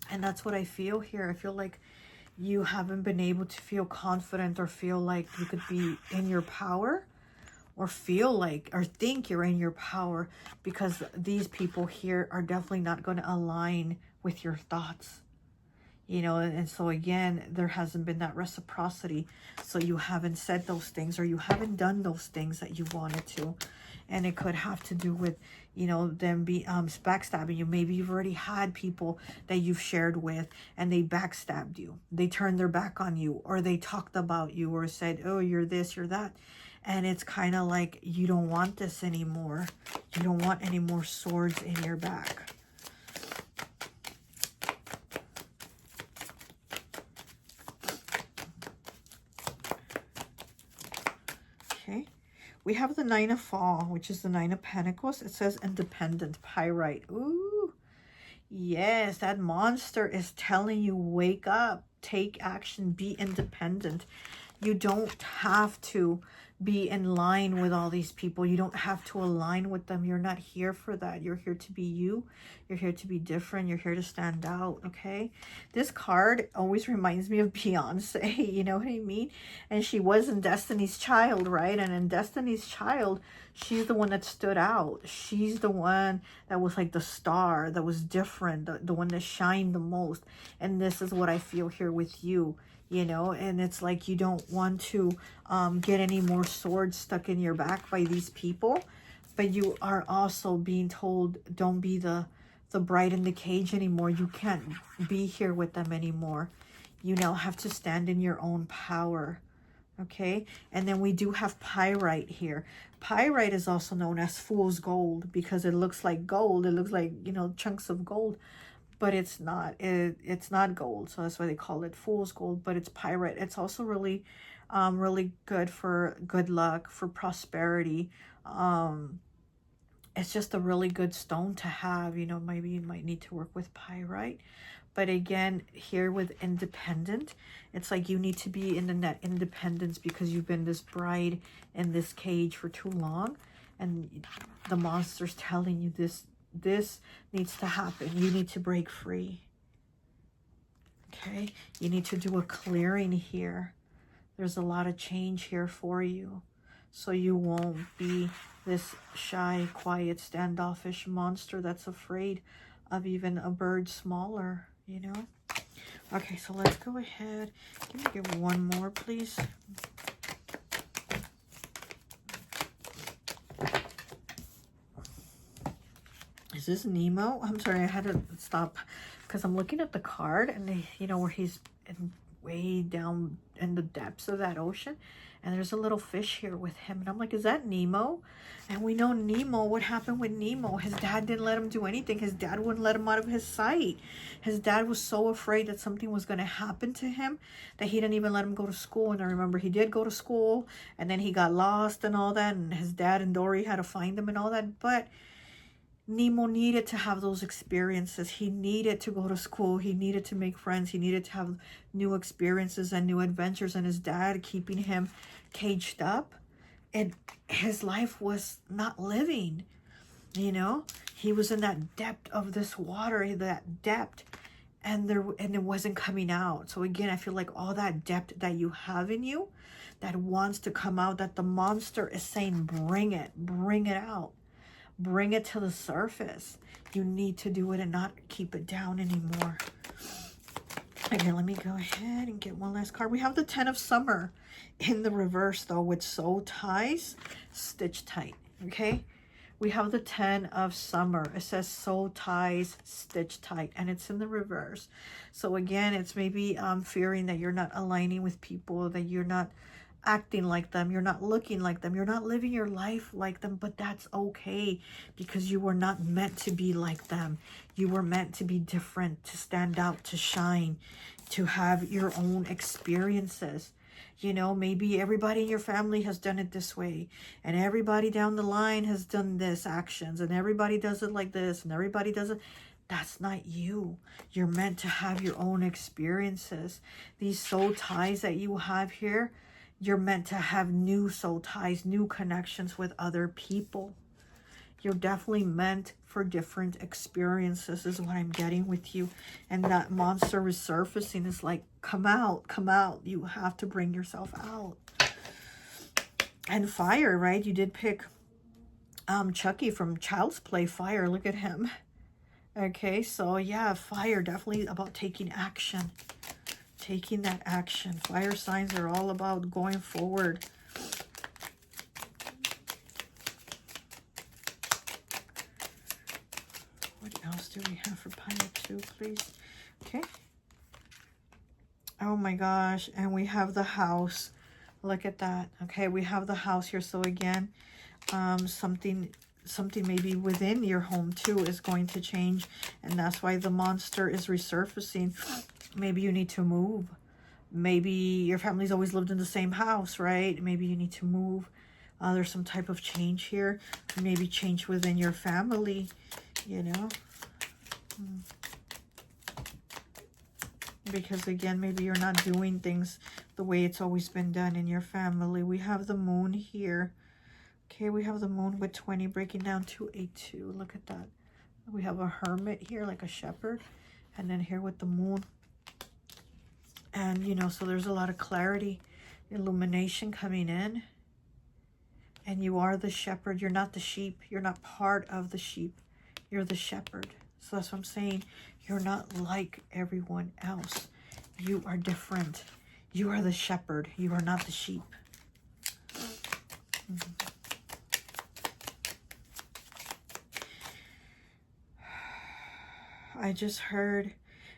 S1: And that's what I feel here. I feel like you haven't been able to feel confident or feel like you could be in your power, or feel like or think you're in your power, because these people here are definitely not going to align with your thoughts, you know. And so again, there hasn't been that reciprocity, so you haven't said those things, or you haven't done those things that you wanted to. And it could have to do with, you know, them be backstabbing you. Maybe you've already had people that you've shared with and they backstabbed you. They turned their back on you, or they talked about you, or said, oh, you're this, you're that. And it's kind of like, you don't want this anymore. You don't want any more swords in your back. Okay. We have the Nine of Fall, which is the Nine of Pentacles. It says independent, pyrite. Ooh. Yes, that monster is telling you, wake up, take action, be independent. You don't have to be in line with all these people. You don't have to align with them. You're not here for that. You're here to be you. You're here to be different. You're here to stand out, okay? This card always reminds me of Beyonce, you know what I mean? And she was in Destiny's Child, right? And in Destiny's Child, she's the one that stood out. She's the one that was like the star, that was different, the one that shined the most. And this is what I feel here with you. You know, and it's like you don't want to get any more swords stuck in your back by these people, but you are also being told, don't be the bride in the cage anymore. You can't be here with them anymore. You now have to stand in your own power. Okay, and then we do have pyrite here. Pyrite is also known as fool's gold because it looks like gold. It looks like, you know, chunks of gold. But it's not. It's not gold, so that's why they call it fool's gold. But it's pyrite. It's also really, really good for good luck, for prosperity. It's just a really good stone to have. You know, maybe you might need to work with pyrite. But again, here with independent, it's like you need to be in the net independence because you've been this bride in this cage for too long, and the monster's telling you this needs to happen. You need to break free. Okay, you need to do a clearing here. There's a lot of change here for you, so you won't be this shy, quiet, standoffish monster that's afraid of even a bird smaller, you know. Okay, so let's go ahead. Can you give one more, please? Is this Nemo? I'm sorry, I had to stop because I'm looking at the card and you know, where he's way down in the depths of that ocean, and there's a little fish here with him, and I'm like, is that Nemo? And we know Nemo, what happened with Nemo? His dad didn't let him do anything. His dad wouldn't let him out of his sight. His dad was so afraid that something was going to happen to him that he didn't even let him go to school. And I remember he did go to school, and then he got lost and all that, and his dad and Dory had to find him and all that. But Nemo needed to have those experiences. He needed to go to school. He needed to make friends. He needed to have new experiences and new adventures. And his dad keeping him caged up, and his life was not living, you know. He was in that depth of this water, that depth, and it wasn't coming out. So again, I feel like all that depth that you have in you that wants to come out, that the monster is saying, bring it out, bring it to the surface. You need to do it and not keep it down anymore. Okay, let me go ahead and get one last card. We have the 10 of Summer in the reverse, though, with soul ties stitched tight. Okay, we have the 10 of Summer. It says soul ties stitched tight, and it's in the reverse. So again, it's maybe fearing that you're not aligning with people, that you're not acting like them, you're not looking like them, you're not living your life like them, but that's okay, because you were not meant to be like them. You were meant to be different, to stand out, to shine, to have your own experiences. You know, maybe everybody in your family has done it this way, and everybody down the line has done this actions, and everybody does it like this, and everybody does it. That's not you. You're meant to have your own experiences. These soul ties that you have here, you're meant to have new soul ties, new connections with other people. You're definitely meant for different experiences is what I'm getting with you. And that monster resurfacing is like, come out, come out. You have to bring yourself out. And fire, right? You did pick Chucky from Child's Play. Fire, look at him. Okay, so yeah, fire, definitely about taking action. Taking that action. Fire signs are all about going forward. What else do we have for pile 2, please? Okay. Oh my gosh. And we have the house. Look at that. Okay, we have the house here. So again, something maybe within your home too is going to change. And that's why the monster is resurfacing. Maybe you need to move. Maybe your family's always lived in the same house, right? Maybe you need to move. There's some type of change here. Maybe change within your family, you know. Because again, maybe you're not doing things the way it's always been done in your family. We have the moon here. Okay, we have the moon with 20 breaking down to a 2. Look at that. We have a hermit here, like a shepherd. And then here with the moon. And, you know, so there's a lot of clarity, illumination coming in. And you are the shepherd. You're not the sheep. You're not part of the sheep. You're the shepherd. So that's what I'm saying. You're not like everyone else. You are different. You are the shepherd. You are not the sheep. I just heard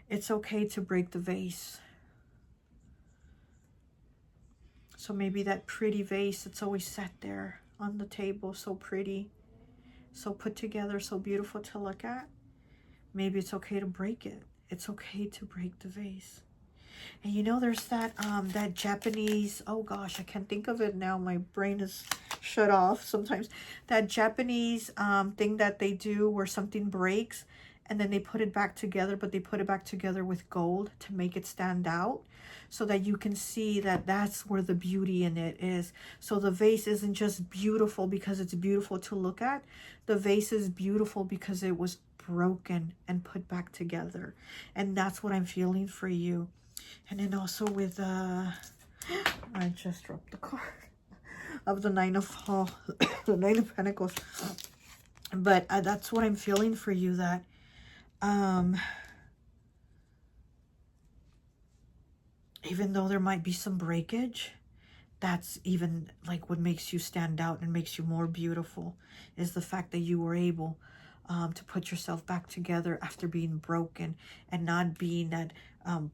S1: it's okay to break the vase. So maybe that pretty vase that's always sat there on the table, so pretty, so put together, so beautiful to look at. Maybe it's okay to break it. It's okay to break the vase. And you know, there's that that Japanese, oh gosh, I can't think of it now. My brain is shut off sometimes. That Japanese thing that they do where something breaks and then they put it back together, but they put it back together with gold to make it stand out so that you can see that that's where the beauty in it is. So the vase isn't just beautiful because it's beautiful to look at. The vase is beautiful because it was broken and put back together. And that's what I'm feeling for you. And then also with, I just dropped the card of the Nine of the Nine of Pentacles. But that's what I'm feeling for you, that even though there might be some breakage, that's even like what makes you stand out and makes you more beautiful, is the fact that you were able to put yourself back together after being broken and not being that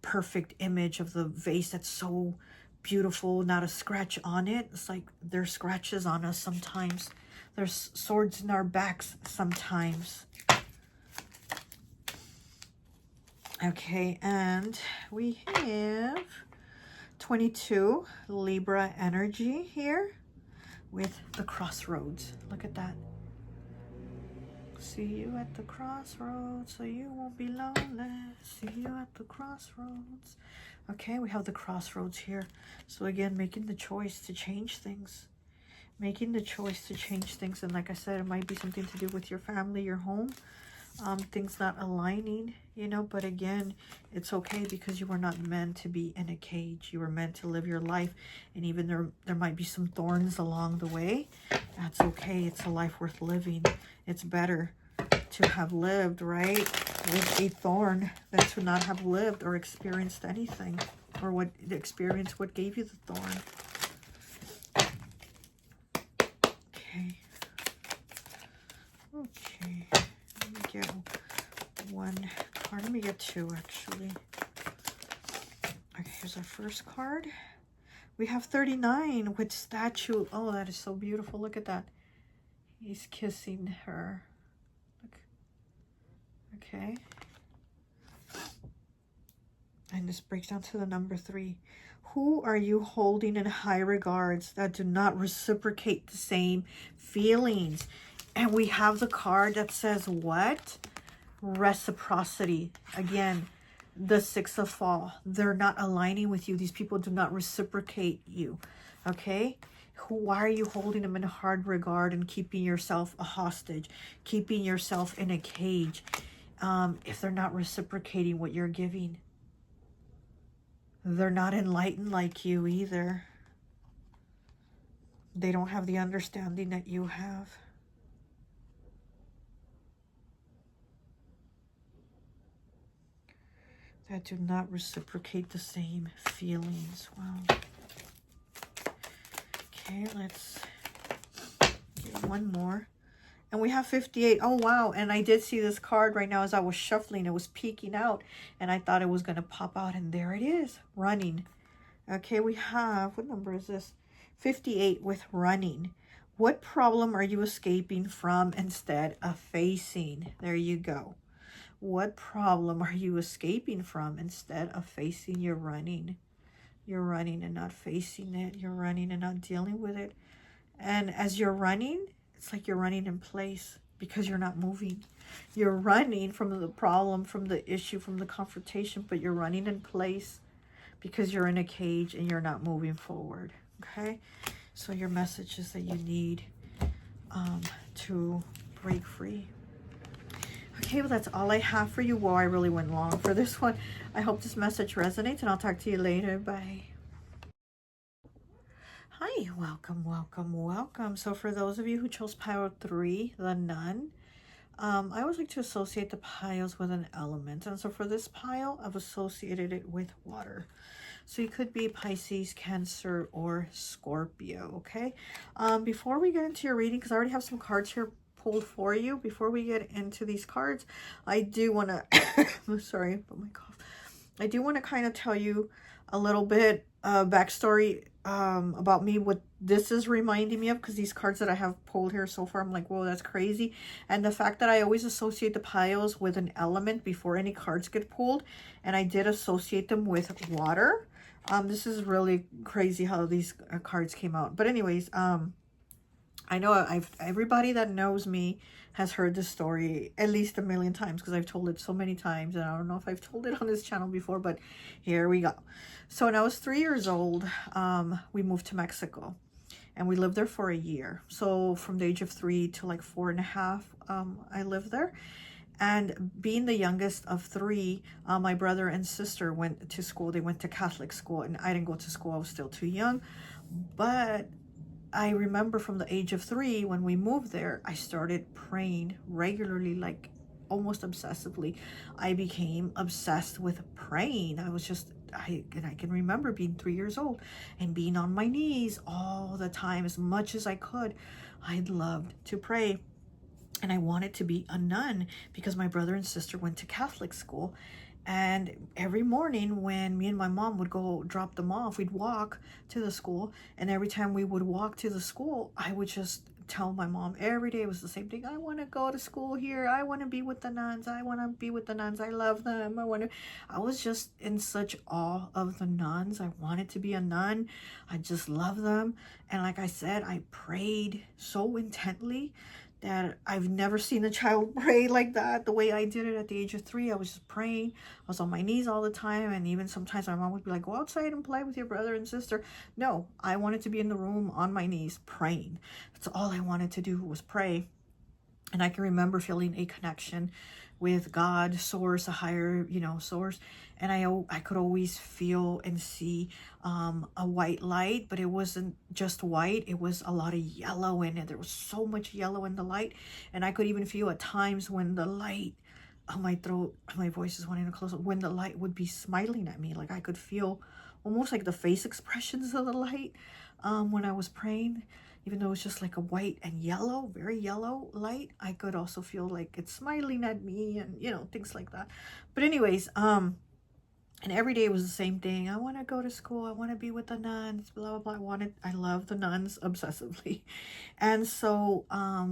S1: perfect image of the vase that's so beautiful, not a scratch on it. It's like there's scratches on us sometimes. There's swords in our backs sometimes. Okay, and we have 22 Libra energy here with the crossroads. Look at that. See you at the crossroads so you won't be lonely. See you at the crossroads. Okay, we have the crossroads here. So again, making the choice to change things. making the choice to change things. And like I said, it might be something to do with your family, your home, things not aligning, you know. But again, it's okay, because you were not meant to be in a cage. You were meant to live your life, and even there might be some thorns along the way. That's okay. It's a life worth living. It's better to have lived, right, with a thorn than to not have lived or experienced anything, or what experience what gave you the thorn. Okay. Okay. Let me get one card. Let me get two, actually. Okay, here's our first card. We have 39 with statue. Oh, that is so beautiful. Look at that. He's kissing her. Look. Okay. And this breaks down to the number 3. Who are you holding in high regards that do not reciprocate the same feelings? And we have the card that says what? Reciprocity. Again, the 6 of fall. They're not aligning with you. These people do not reciprocate you. Okay? Why are you holding them in hard regard and keeping yourself a hostage? Keeping yourself in a cage? If they're not reciprocating what you're giving. They're not enlightened like you either. They don't have the understanding that you have. That do not reciprocate the same feelings. Wow. Okay, let's get one more. And we have 58. Oh, wow. And I did see this card right now as I was shuffling. It was peeking out. And I thought it was going to pop out. And there it is. Running. Okay, we have... What number is this? 58 with running. What problem are you escaping from instead of facing? There you go. What problem are you escaping from instead of facing? You're running. You're running and not facing it. You're running and not dealing with it. And as you're running... It's like you're running in place because you're not moving. You're running from the problem, from the issue, from the confrontation, but you're running in place because you're in a cage and you're not moving forward. Okay? So your message is that you need to break free. Okay, well, that's all I have for you. Whoa, I really went long for this one. I hope this message resonates, and I'll talk to you later. Bye. Hi, welcome, welcome, welcome. So for those of you who chose pile 3, the Nun, I always like to associate the piles with an element. And so for this pile, I've associated it with water. So you could be Pisces, Cancer, or Scorpio, okay? Before we get into your reading, because I already have some cards here pulled for you, before we get into these cards, I do want to, I'm sorry about my cough. I do want to kind of tell you a little bit backstory about me, what this is reminding me of, because these cards that I have pulled here so far, I'm like, whoa, that's crazy. And the fact that I always associate the piles with an element before any cards get pulled, and I did associate them with water. This is really crazy how these cards came out. But anyways, I know everybody that knows me has heard this story at least a million times, because I've told it so many times, and I don't know if I've told it on this channel before, but here we go. So when I was 3 years old, we moved to Mexico, and we lived there for a year. So from the age of 3 to like 4.5, I lived there. And being the youngest of 3, my brother and sister went to school. They went to Catholic school, and I didn't go to school. I was still too young. But I remember from the age of 3, when we moved there, I started praying regularly, like almost obsessively. I became obsessed with praying. I was just, I can remember being 3 years old and being on my knees all the time, as much as I could. I loved to pray. And I wanted to be a nun because my brother and sister went to Catholic school. And every morning when me and my mom would go drop them off, we'd walk to the school. And every time we would walk to the school, I would just tell my mom every day, it was the same thing. I want to go to school here. I want to be with the nuns. I want to be with the nuns. I love them. I was just in such awe of the nuns. I wanted to be a nun. I just love them. And like I said, I prayed so intently that I've never seen a child pray like that, the way I did it at the age of 3. I was just praying. I was on my knees all the time, and even sometimes my mom would be like, go outside and play with your brother and sister. No, I wanted to be in the room on my knees praying. That's all I wanted to do, was pray. And I can remember feeling a connection with God, source, a higher, source. And I could always feel and see a white light, but it wasn't just white. It was a lot of yellow in it. There was so much yellow in the light. And I could even feel at times when the light, my throat, my voice is wanting to close, when the light would be smiling at me. Like I could feel almost like the face expressions of the light when I was praying. Even though it's just like a white and yellow, very yellow light, I could also feel like it's smiling at me and, things like that. But anyways, and every day was the same thing. I want to go to school. I want to be with the nuns, blah, blah, blah. I love the nuns obsessively. And so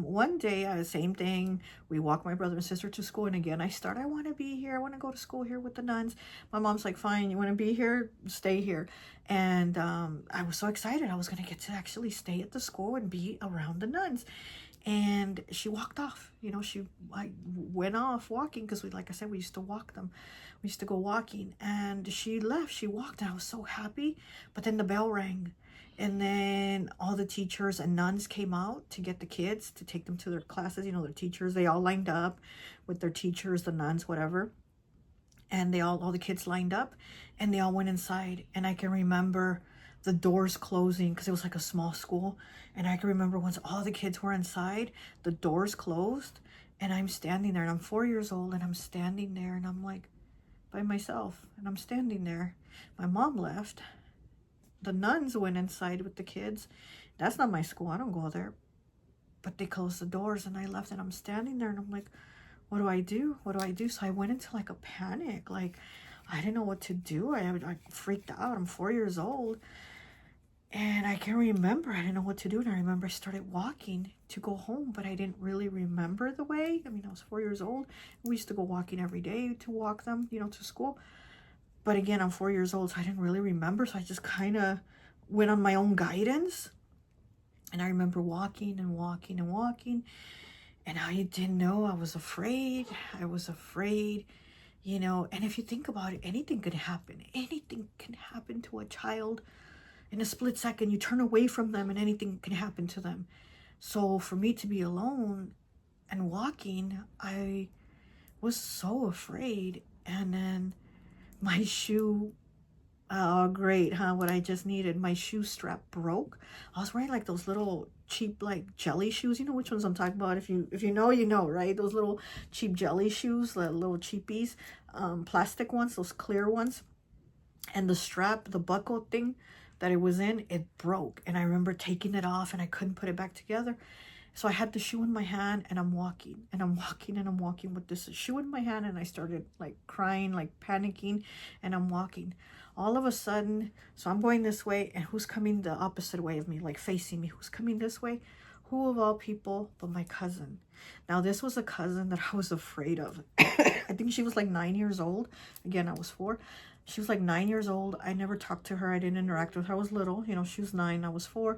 S1: one day, same thing. We walk my brother and sister to school. And again, I want to be here. I want to go to school here with the nuns. My mom's like, fine, you want to be here? Stay here. And I was so excited. I was going to get to actually stay at the school and be around the nuns. And she walked off. I went off walking because like I said, we used to walk them. We used to go walking, and she left. She walked, and I was so happy. But then the bell rang, and then all the teachers and nuns came out to get the kids to take them to their classes. Their teachers, they all lined up with their teachers, the nuns, whatever. And all the kids lined up, and they all went inside. And I can remember the doors closing because it was like a small school. And I can remember once all the kids were inside, the doors closed, and I'm standing there, and I'm 4 years old, and I'm standing there, and I'm like by myself, and I'm standing there. My mom left. The nuns went inside with the kids. That's not my school. I don't go there. But they closed the doors, and I left, and I'm standing there, and I'm like, what do I do? What do I do? So I went into like a panic. Like, I didn't know what to do. I freaked out. I'm 4 years old. And I can remember, I didn't know what to do. And I remember I started walking to go home, but I didn't really remember the way. I mean, I was 4 years old. We used to go walking every day to walk them, to school. But again, I'm 4 years old, so I didn't really remember. So I just kind of went on my own guidance. And I remember walking and walking and walking. And I didn't know. I was afraid. And if you think about it, anything could happen. Anything can happen to a child. In a split second, you turn away from them and anything can happen to them. So for me to be alone and walking, I was so afraid. And then my shoe, oh great, huh? What I just needed. My shoe strap broke. I was wearing like those little cheap like jelly shoes. You know which ones I'm talking about. If you know, you know, right? Those little cheap jelly shoes, the little cheapies, plastic ones, those clear ones. And the strap, the buckle thing that it was in, it broke. And I remember taking it off and I couldn't put it back together. So I had the shoe in my hand and I'm walking and I'm walking and I'm walking with this shoe in my hand, and I started like crying, like panicking, and I'm walking. All of a sudden, so I'm going this way, and who's coming the opposite way of me, like facing me? Who's coming this way? Who of all people but my cousin? Now this was a cousin that I was afraid of. I think she was like 9 years old. Again, I was 4. She was like 9 years old. I never talked to her. I didn't interact with her. I was little, she was 9, I was 4.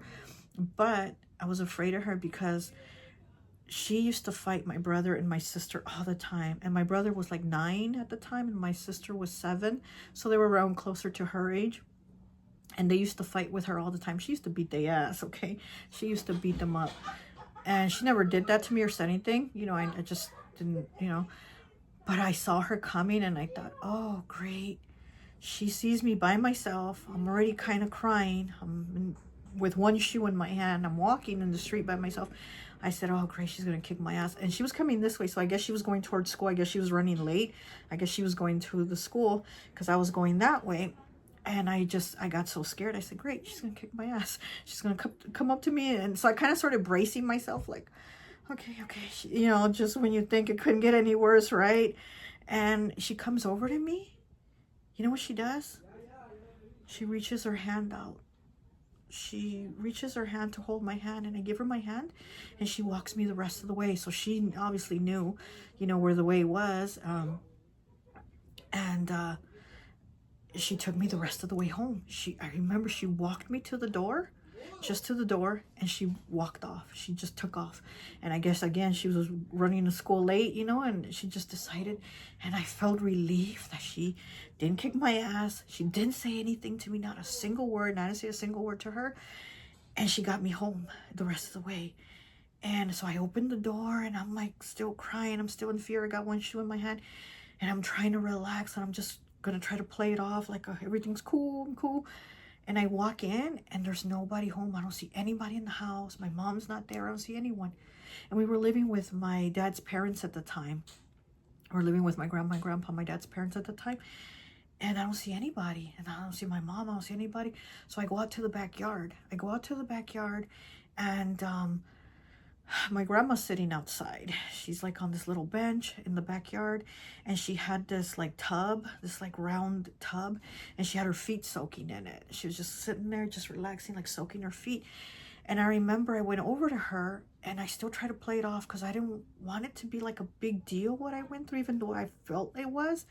S1: But I was afraid of her because she used to fight my brother and my sister all the time. And my brother was like 9 at the time, and my sister was 7. So they were around closer to her age. And they used to fight with her all the time. She used to beat their ass, okay? She used to beat them up. And she never did that to me or said anything. I just didn't, But I saw her coming, and I thought, oh, great. She sees me by myself. I'm already kind of crying. With one shoe in my hand. I'm walking in the street by myself. I said, oh, great, she's going to kick my ass. And she was coming this way, so I guess she was going towards school. I guess she was running late. I guess she was going to the school because I was going that way. And I got so scared. I said, great, she's going to kick my ass. She's going to come up to me. And so I kind of started bracing myself like, okay. Just when you think it couldn't get any worse, right? And she comes over to me. You know what she does? She reaches her hand out. She reaches her hand to hold my hand, and I give her my hand, and she walks me the rest of the way. So she obviously knew, where the way was. She took me the rest of the way home. I remember she walked me to the door, just to the door, and she walked off. She just took off. And I guess, again, she was running to school late, you know, and she just decided. And I felt relief that she didn't kick my ass. She didn't say anything to me, not a single word. And I didn't say a single word to her. And she got me home the rest of the way. And so I opened the door, and I'm like still crying. I'm still in fear. I got one shoe in my hand, and I'm trying to relax, and I'm just gonna try to play it off like everything's cool and cool. And I walk in, and there's nobody home. I don't see anybody in the house. My mom's not there. I don't see anyone. And we were living with my dad's parents at the time. We're living with my grandma and grandpa, my dad's parents at the time. And I don't see anybody. And I don't see my mom. I don't see anybody. So I go out to the backyard. And my grandma's sitting outside. She's like on this little bench in the backyard, and she had this like tub, this like round tub, and she had her feet soaking in it. She was just sitting there, just relaxing, like soaking her feet. And I remember I went over to her, and I still tried to play it off because I didn't want it to be like a big deal what I went through, even though I felt it was.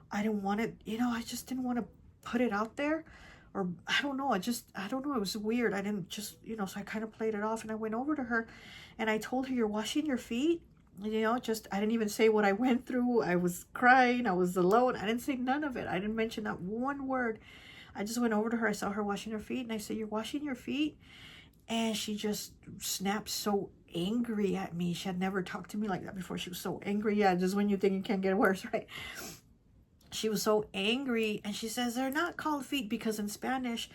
S1: I didn't want it, you know, I just didn't want to put it out there. Or I don't know, I don't know, it was weird. I didn't just, you know, so I kind of played it off, and I went over to her, and I told her, "You're washing your feet?" You know, just, I didn't even say what I went through. I was crying, I was alone. I didn't say none of it. I didn't mention that one word. I just went over to her. I saw her washing her feet, and I said, "You're washing your feet?" And she just snapped so angry at me. She had never talked to me like that before. She was so angry. Yeah, just when you think it can't get worse, right? She was so angry, and she says, "They're not called feet because in Spanish,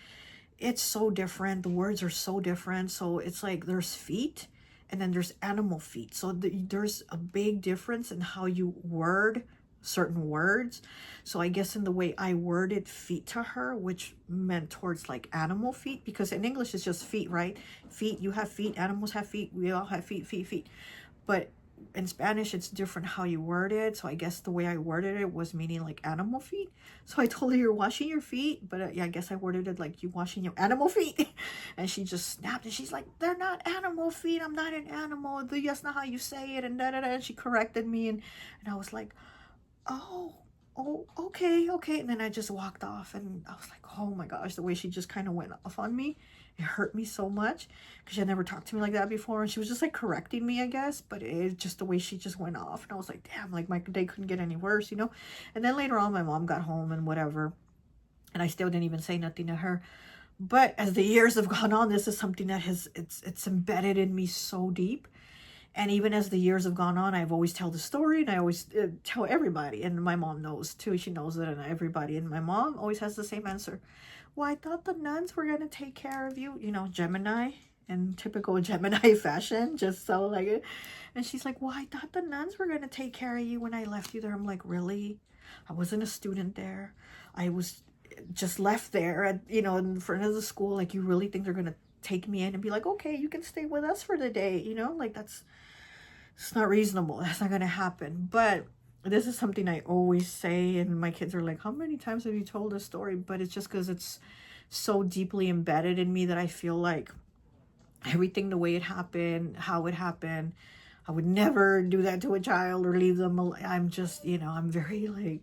S1: it's so different. The words are so different. So it's like there's feet, and then there's animal feet. So there's a big difference in how you word certain words. So I guess in the way I worded feet to her, which meant towards like animal feet, because in English it's just feet, right? Feet, you have feet, animals have feet, we all have feet, feet, feet. But in Spanish, it's different how you word it. So I guess the way I worded it was meaning like animal feet. So I told her, "You're washing your feet." But yeah, I guess I worded it like, "You washing your animal feet." And she just snapped, and she's like, "They're not animal feet. I'm not an animal. That's not how you say it." And da da da. And she corrected me. And I was like, oh, okay. And then I just walked off, and I was like, oh my gosh, the way she just kind of went off on me. It hurt me so much because she had never talked to me like that before. And she was just like correcting me, I guess. But it just the way she just went off. And I was like, damn, like my day couldn't get any worse, you know. And then later on, my mom got home and whatever. And I still didn't even say nothing to her. But as the years have gone on, this is something that it's embedded in me so deep. And even as the years have gone on, I've always tell the story, and I always tell everybody. And my mom knows too. She knows it, and everybody. And my mom always has the same answer. "Well, I thought the nuns were going to take care of you." You know, Gemini, in typical Gemini fashion, just so like it. And she's like, "Well, I thought the nuns were going to take care of you when I left you there." I'm like, really? I wasn't a student there. I was just left there, at, you know, in front of the school. Like, you really think they're going to take me in and be like, "Okay, you can stay with us for the day," you know? Like, it's not reasonable. That's not going to happen. But this is something I always say, and my kids are like, "How many times have you told this story?" But it's just because it's so deeply embedded in me that I feel like everything, the way it happened, how it happened, I would never do that to a child or leave them alone. I'm just, you know, I'm very like,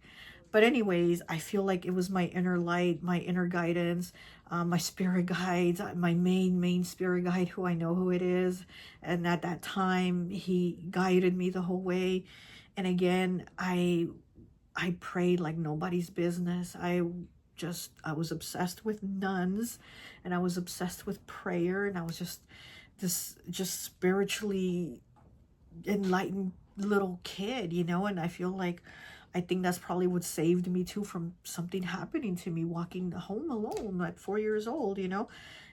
S1: but anyways, I feel like it was my inner light, my inner guidance, my spirit guides, my main spirit guide, who I know who it is. And at that time, he guided me the whole way. And again, I prayed like nobody's business. I was obsessed with nuns, and I was obsessed with prayer, and I was just spiritually enlightened little kid, you know. And I feel like, I think that's probably what saved me too from something happening to me, walking home alone at 4 years old, you know.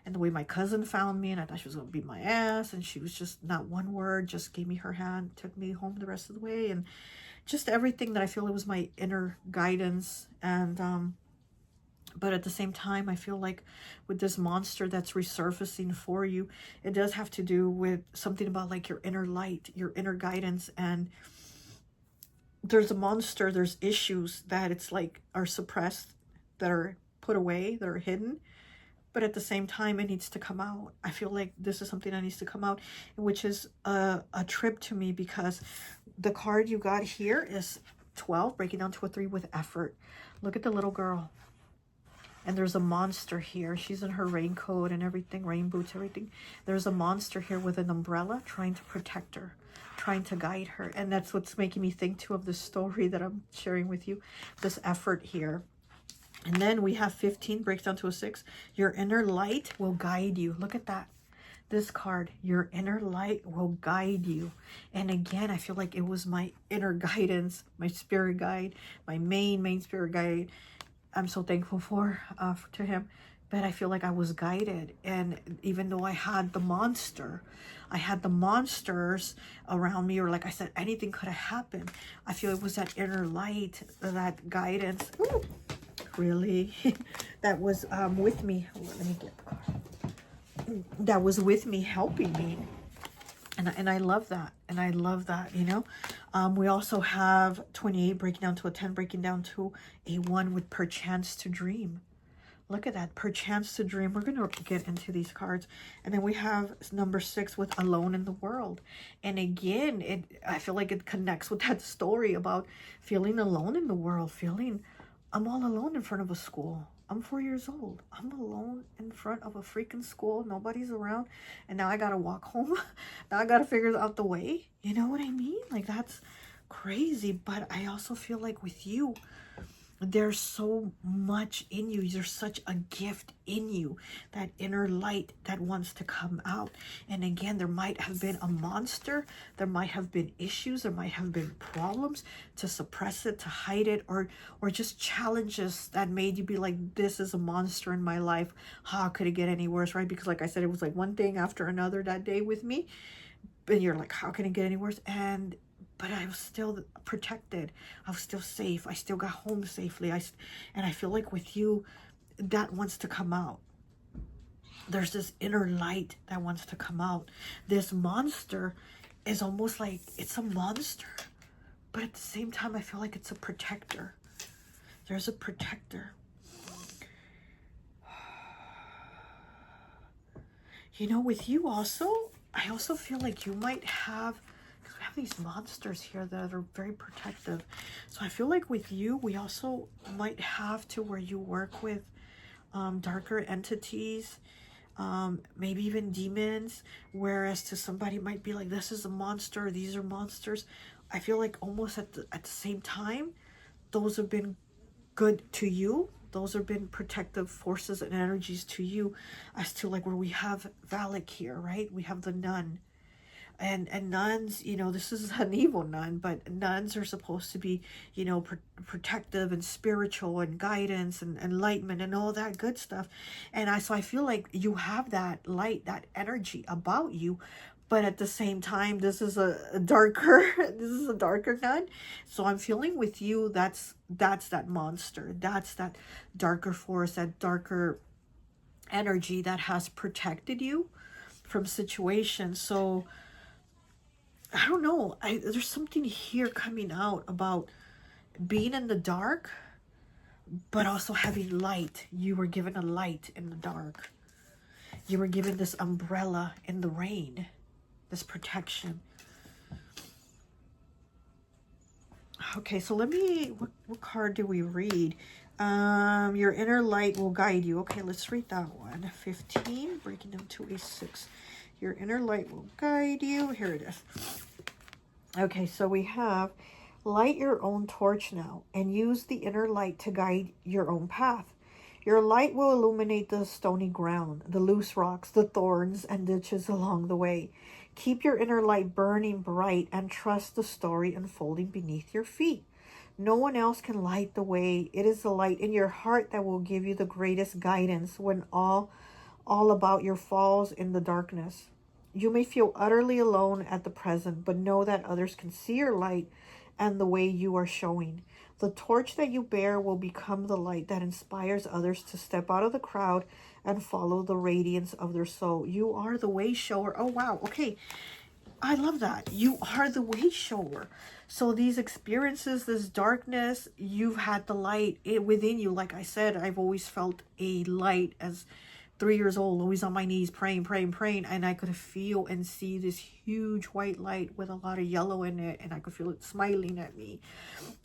S1: And the way my cousin found me, and I thought she was going to beat my ass, and she was just not one word, just gave me her hand, took me home the rest of the way. And just everything that I feel, it was my inner guidance. And but at the same time, I feel like with this monster that's resurfacing for you, it does have to do with something about like your inner light, your inner guidance. And there's a monster, there's issues that it's like are suppressed, that are put away, that are hidden. But at the same time, it needs to come out. I feel like this is something that needs to come out, which is a trip to me, because the card you got here is 12, breaking down to a 3 with effort. Look at the little girl. And there's a monster here. She's in her raincoat and everything, rain boots, everything. There's a monster here with an umbrella trying to protect her, trying to guide her. And that's what's making me think too of the story that I'm sharing with you, this effort here. And then we have 15, breaks down to a 6. Your inner light will guide you. Look at that. This card, your inner light will guide you. And again, I feel like it was my inner guidance, my spirit guide, my main spirit guide. I'm so thankful for to him. But I feel like I was guided. And even though I had the monster, I had the monsters around me, or like I said, anything could have happened. I feel it was that inner light, that guidance. Ooh, really? That was with me. Let me get the card. That was with me, helping me. And I love that. And I love that, you know. We also have 28 breaking down to a 10, breaking down to a 1 with perchance to dream. Look at that, perchance to dream. We're going to get into these cards. And then we have number 6 with alone in the world. And again, I feel like it connects with that story about feeling alone in the world, feeling I'm all alone in front of a school. I'm 4 years old. I'm alone in front of a freaking school. Nobody's around. And now I got to walk home. Now I got to figure out the way. You know what I mean? Like, that's crazy. But I also feel like with you, there's so much in you. There's such a gift in you, that inner light that wants to come out. And again, there might have been a monster, there might have been issues, there might have been problems to suppress it, to hide it, or just challenges that made you be like, this is a monster in my life. How could it get any worse, right? Because like I said, it was like one thing after another that day with me. And you're like, how can it get any worse? But I was still protected. I was still safe. I still got home safely. And I feel like with you, that wants to come out. There's this inner light that wants to come out. This monster is almost like it's a monster. But at the same time, I feel like it's a protector. There's a protector. You know, with you also, I also feel like you might have... We have these monsters here that are very protective. So I feel like with you, we also might have to where you work with darker entities, maybe even demons, whereas to somebody might be like, this is a monster, these are monsters. I feel like almost at the same time, those have been good to you. Those have been protective forces and energies to you, as to like where we have Valek here, right? We have the nun. And nuns, you know, this is an evil nun, but nuns are supposed to be, you know, protective and spiritual and guidance and enlightenment and all that good stuff. And so I feel like you have that light, that energy about you. But at the same time, this is a darker nun. So I'm feeling with you, that's that monster. That's that darker force, that darker energy that has protected you from situations. So I don't know. There's something here coming out about being in the dark, but also having light. You were given a light in the dark. You were given this umbrella in the rain, this protection. Okay, so let me, what card do we read? Your inner light will guide you. Okay, let's read that one. 15, breaking them to a 6. Your inner light will guide you. Here it is. Okay, so we have, light your own torch now and use the inner light to guide your own path. Your light will illuminate the stony ground, the loose rocks, the thorns and ditches along the way. Keep your inner light burning bright and trust the story unfolding beneath your feet. No one else can light the way. It is the light in your heart that will give you the greatest guidance when all about your falls in the darkness. You may feel utterly alone at the present, but know that others can see your light and the way you are showing. The torch that you bear will become the light that inspires others to step out of the crowd and follow the radiance of their soul. You are the way shower. Oh, wow. Okay. I love that. You are the way shower. So these experiences, this darkness, you've had the light within you. Like I said, I've always felt a light as 3 years old, always on my knees, praying, praying, praying. And I could feel and see this huge white light with a lot of yellow in it. And I could feel it smiling at me.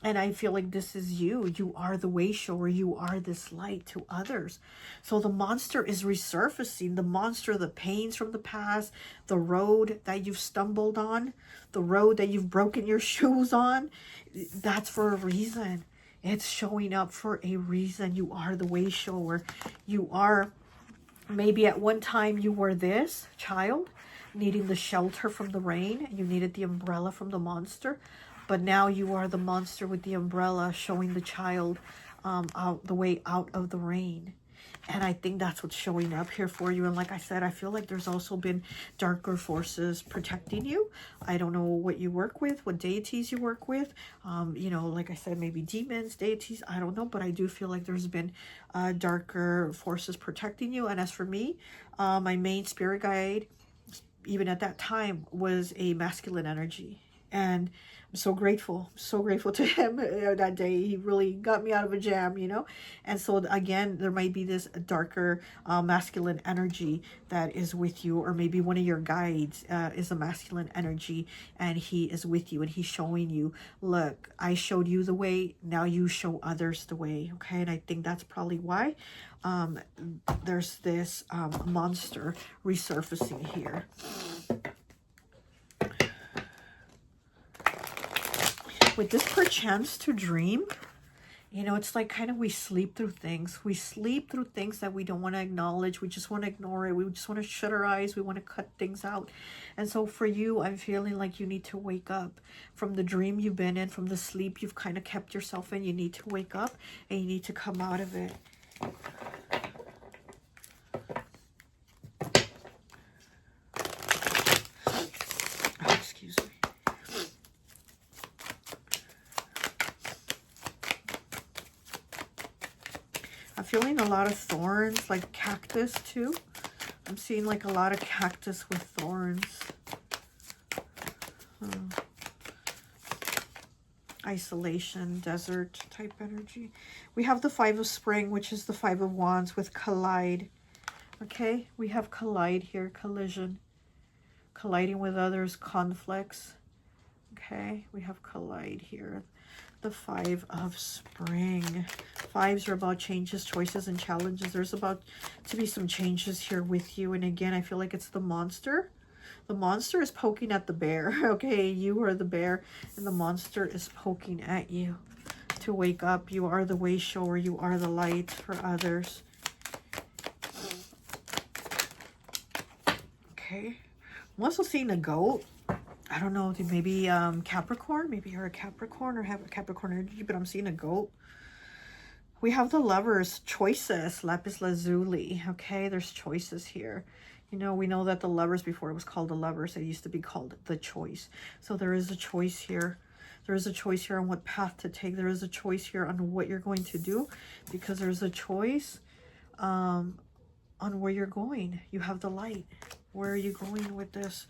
S1: And I feel like this is you. You are the way shower. You are this light to others. So the monster is resurfacing. The monster, the pains from the past, the road that you've stumbled on, the road that you've broken your shoes on, that's for a reason. It's showing up for a reason. You are the way shower. You are, maybe at one time you were this child, needing the shelter from the rain. You needed the umbrella from the monster. But now you are the monster with the umbrella, showing the child out the way out of the rain. And I think that's what's showing up here for you. And like I said, I feel like there's also been darker forces protecting you. I don't know what you work with, what deities you work with. You know, like I said, maybe demons, deities, I don't know. But I do feel like there's been darker forces protecting you. And as for me, my main spirit guide, even at that time, was a masculine energy. And I'm so grateful to him that day. He really got me out of a jam, you know. And so again, there might be this darker masculine energy that is with you, or maybe one of your guides is a masculine energy and he is with you and he's showing you, look, I showed you the way, now you show others the way. Okay. And I think that's probably why there's this monster resurfacing here. With this perchance to dream, you know, it's like kind of we sleep through things. We sleep through things that we don't want to acknowledge. We just want to ignore it. We just want to shut our eyes. We want to cut things out. And so for you, I'm feeling like you need to wake up from the dream you've been in, from the sleep you've kind of kept yourself in. You need to wake up and you need to come out of it. Feeling a lot of thorns, like cactus too. I'm seeing like a lot of cactus with thorns. Isolation, desert type energy. We have the 5 of Spring, which is the 5 of Wands with collide. Okay, we have collide here, collision. Colliding with others, conflicts. Okay, we have collide here. The 5 of Spring. 5s are about changes, choices, and challenges. There's about to be some changes here with you. And again, I feel like it's the monster. The monster is poking at the bear. Okay, you are the bear, and the monster is poking at you to wake up. You are the way shower. You are the light for others. Okay, I'm also seeing a goat. I don't know, maybe Capricorn. Maybe you're a Capricorn or have a Capricorn energy, but I'm seeing a goat. We have the Lovers, choices, lapis lazuli. Okay, there's choices here. You know, we know that the Lovers, before it was called the Lovers, it used to be called the Choice. So there is a choice here. There is a choice here on what path to take. There is a choice here on what you're going to do, because there's a choice on where you're going. You have the light. Where are you going with this?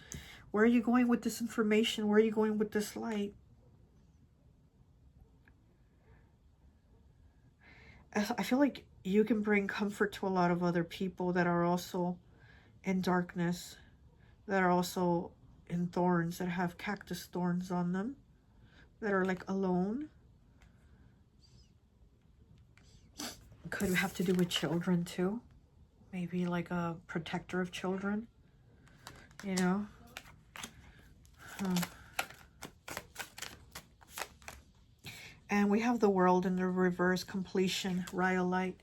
S1: Where are you going with this information? Where are you going with this light? I feel like you can bring comfort to a lot of other people that are also in darkness, that are also in thorns, that have cactus thorns on them, that are like alone. Could have to do with children too. Maybe like a protector of children, you know. And we have the World in the reverse, completion, rhyolite,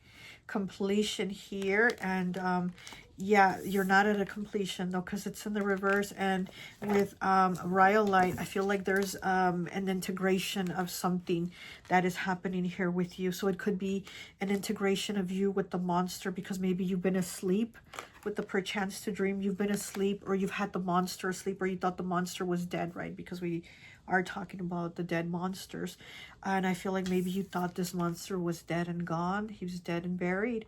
S1: completion here. And yeah, you're not at a completion though, because it's in the reverse. And with rhyolite, I feel like there's an integration of something that is happening here with you. So it could be an integration of you with the monster, because maybe you've been asleep. With the perchance to dream, you've been asleep, or you've had the monster asleep, or you thought the monster was dead, right? Because we are talking about the dead monsters. And I feel like maybe you thought this monster was dead and gone. He was dead and buried.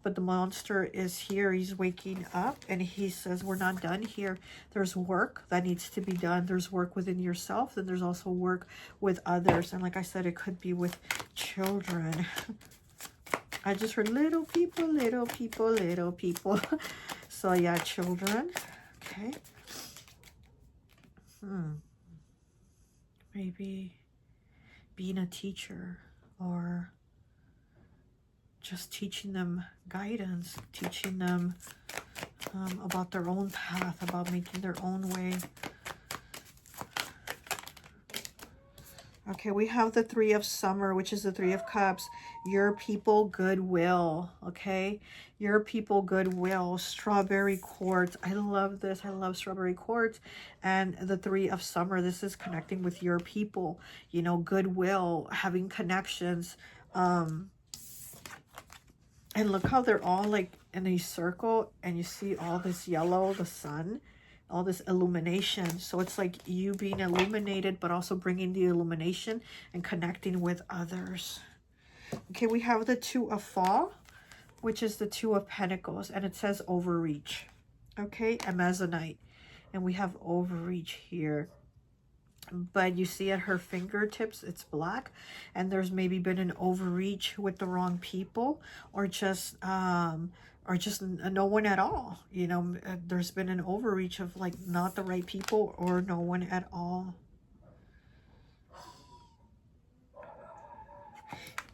S1: But the monster is here. He's waking up, and he says, we're not done here. There's work that needs to be done. There's work within yourself, and there's also work with others. And like I said, it could be with children. I just heard little people, little people, little people. So yeah, children. Okay. Maybe being a teacher, or just teaching them guidance, teaching them about their own path, about making their own way. Okay, we have the Three of Summer, which is the Three of Cups. Your people, goodwill, okay? Your people, goodwill. Strawberry quartz. I love this. I love strawberry quartz. And the Three of Summer, this is connecting with your people. You know, goodwill, having connections. And look how they're all like in a circle, and you see all this yellow, the sun, all this illumination. So it's like you being illuminated, but also bringing the illumination and connecting with others. Okay, we have the Two of Fall, which is the Two of Pentacles, and it says overreach. Okay, Amazonite. And we have overreach here. But you see at her fingertips, it's black, and there's maybe been an overreach with the wrong people, or just no one at all. You know, there's been an overreach of like not the right people or no one at all.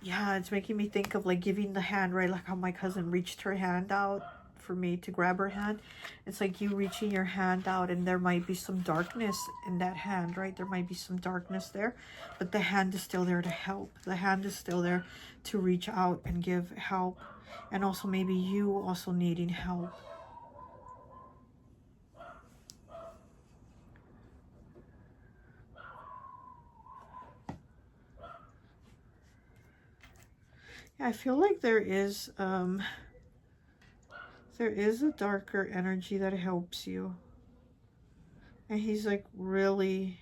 S1: Yeah, it's making me think of like giving the hand, right? Like how my cousin reached her hand out for me to grab her hand. It's like you reaching your hand out, and there might be some darkness in that hand, right? There might be some darkness there, but the hand is still there to help. The hand is still there to reach out and give help. And also maybe you also needing help. Yeah, I feel like there is a darker energy that helps you. And he's like really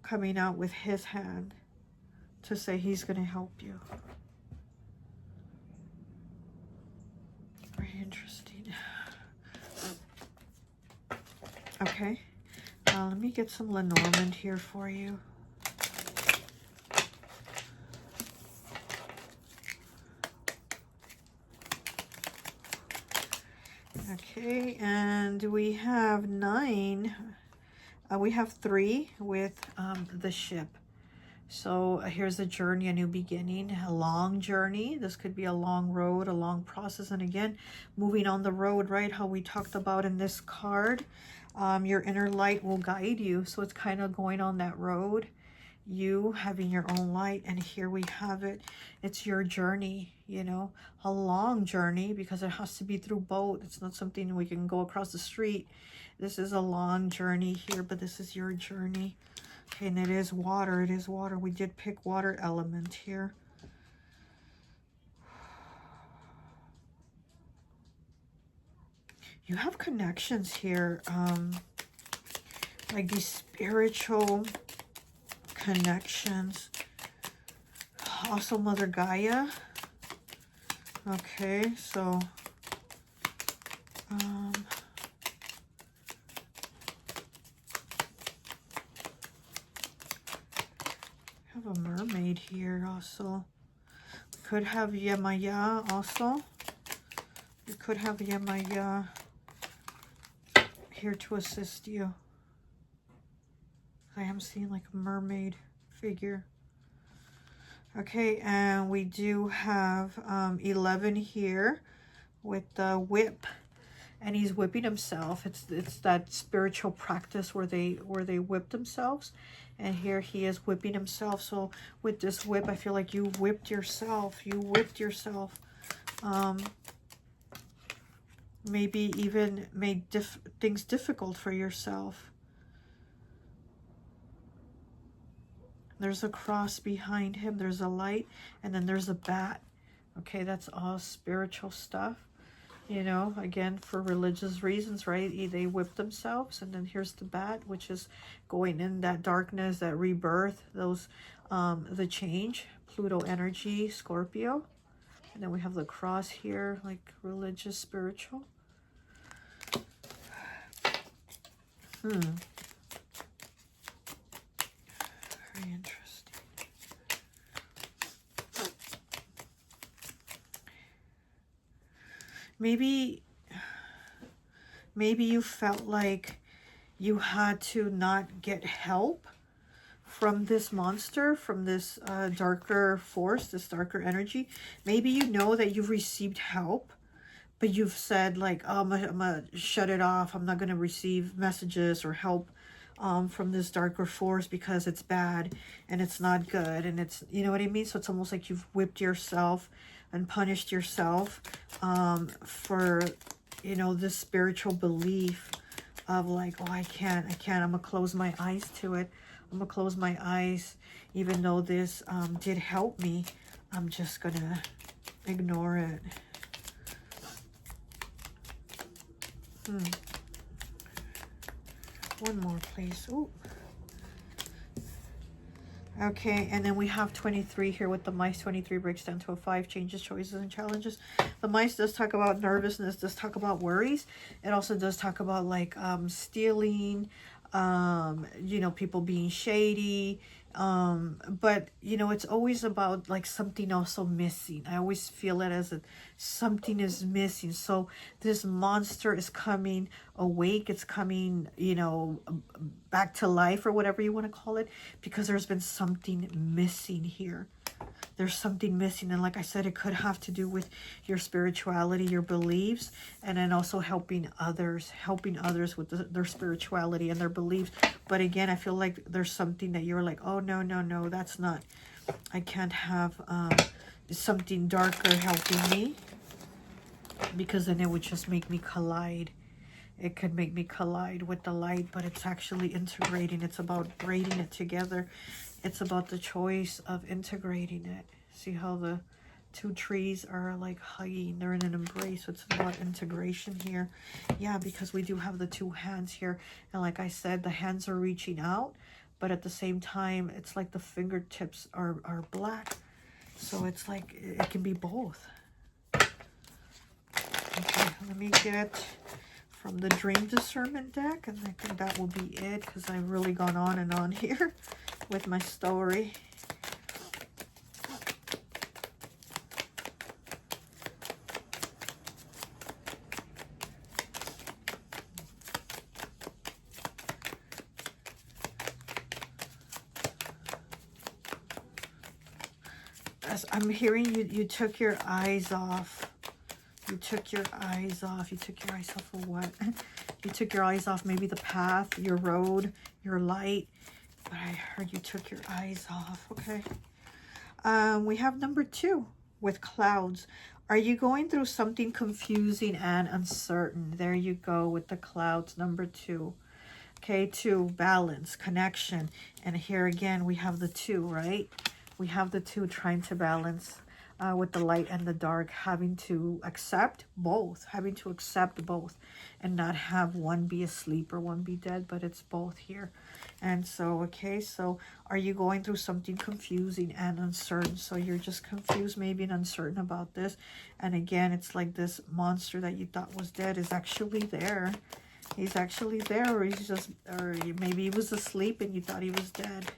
S1: coming out with his hand to say he's going to help you. Very interesting. Okay. Let me get some Lenormand here for you. Okay, and we have 9. We have 3 with the ship. So here's a journey, a new beginning, a long journey. This could be a long road, a long process. And again, moving on the road, right? How we talked about in this card, your inner light will guide you. So it's kind of going on that road, you having your own light. And here we have it. It's your journey, you know, a long journey, because it has to be through boat. It's not something we can go across the street. This is a long journey here, but this is your journey. Okay, and it is water. It is water. We did pick water element here. You have connections here, like these spiritual connections. Also Mother Gaia. Okay, so have a mermaid here also. We could have Yemaya also. We could have Yemaya here to assist you. I am seeing like a mermaid figure. Okay, and we do have 11 here with the whip, and he's whipping himself. It's that spiritual practice where they whip themselves, and here he is whipping himself. So with this whip, I feel like you whipped yourself. You whipped yourself. Maybe even made things difficult for yourself. There's a cross behind him. There's a light, and then there's a bat. Okay, that's all spiritual stuff. You know, again, for religious reasons, right? They whip themselves, and then here's the bat, which is going in that darkness, that rebirth, those, the change, Pluto energy, Scorpio. And then we have the cross here, like religious, spiritual. Very interesting. maybe you felt like you had to not get help from this monster, from this darker force, this darker energy. Maybe you know that you've received help, but you've said like, oh, I'm gonna shut it off. I'm not gonna receive messages or help from this darker force because it's bad and it's not good, and it's, you know what I mean? So it's almost like you've whipped yourself and punished yourself for, you know, this spiritual belief of like, oh, I can't, I'm gonna close my eyes to it. I'm gonna close my eyes, even though this did help me. I'm just gonna ignore it. One more, please. Ooh. Okay, and then we have 23 here with the mice. 23 breaks down to a 5, changes, choices, and challenges. The mice does talk about nervousness, does talk about worries. It also does talk about like stealing, you know, people being shady. But, you know, it's always about like something also missing. I always feel it as something is missing. So this monster is coming awake. It's coming, you know, back to life, or whatever you want to call it, because there's been something missing here. There's something missing, and like I said, it could have to do with your spirituality, your beliefs, and then also helping others with their spirituality and their beliefs. But again, I feel like there's something that you're like, oh no, that's not, I can't have something darker helping me, because then it would just make me collide. It could make me collide with the light, but it's actually integrating. It's about braiding it together. It's about the choice of integrating it. See how the two trees are like hugging. They're in an embrace. So it's about integration here. Yeah, because we do have the two hands here. And like I said, the hands are reaching out, but at the same time, it's like the fingertips are black. So it's like it can be both. Okay, let me get from the Dream Discernment deck, and I think that will be it, because I've really gone on and on here with my story. As I'm hearing you took your eyes off. You took your eyes off. You took your eyes off of what? You took your eyes off maybe the path, your road, your light. But I heard you took your eyes off. Okay. We have number 2 with clouds. Are you going through something confusing and uncertain? There you go with the clouds, number 2. Okay, 2, balance, connection. And here again, we have the 2, right? We have the 2 trying to balance with the light and the dark, having to accept both, and not have one be asleep or one be dead, but it's both here. And so, okay, so are you going through something confusing and uncertain? So you're just confused, maybe, and uncertain about this. And again, it's like this monster that you thought was dead is actually there. He's actually there, or he's just, or maybe he was asleep and you thought he was dead.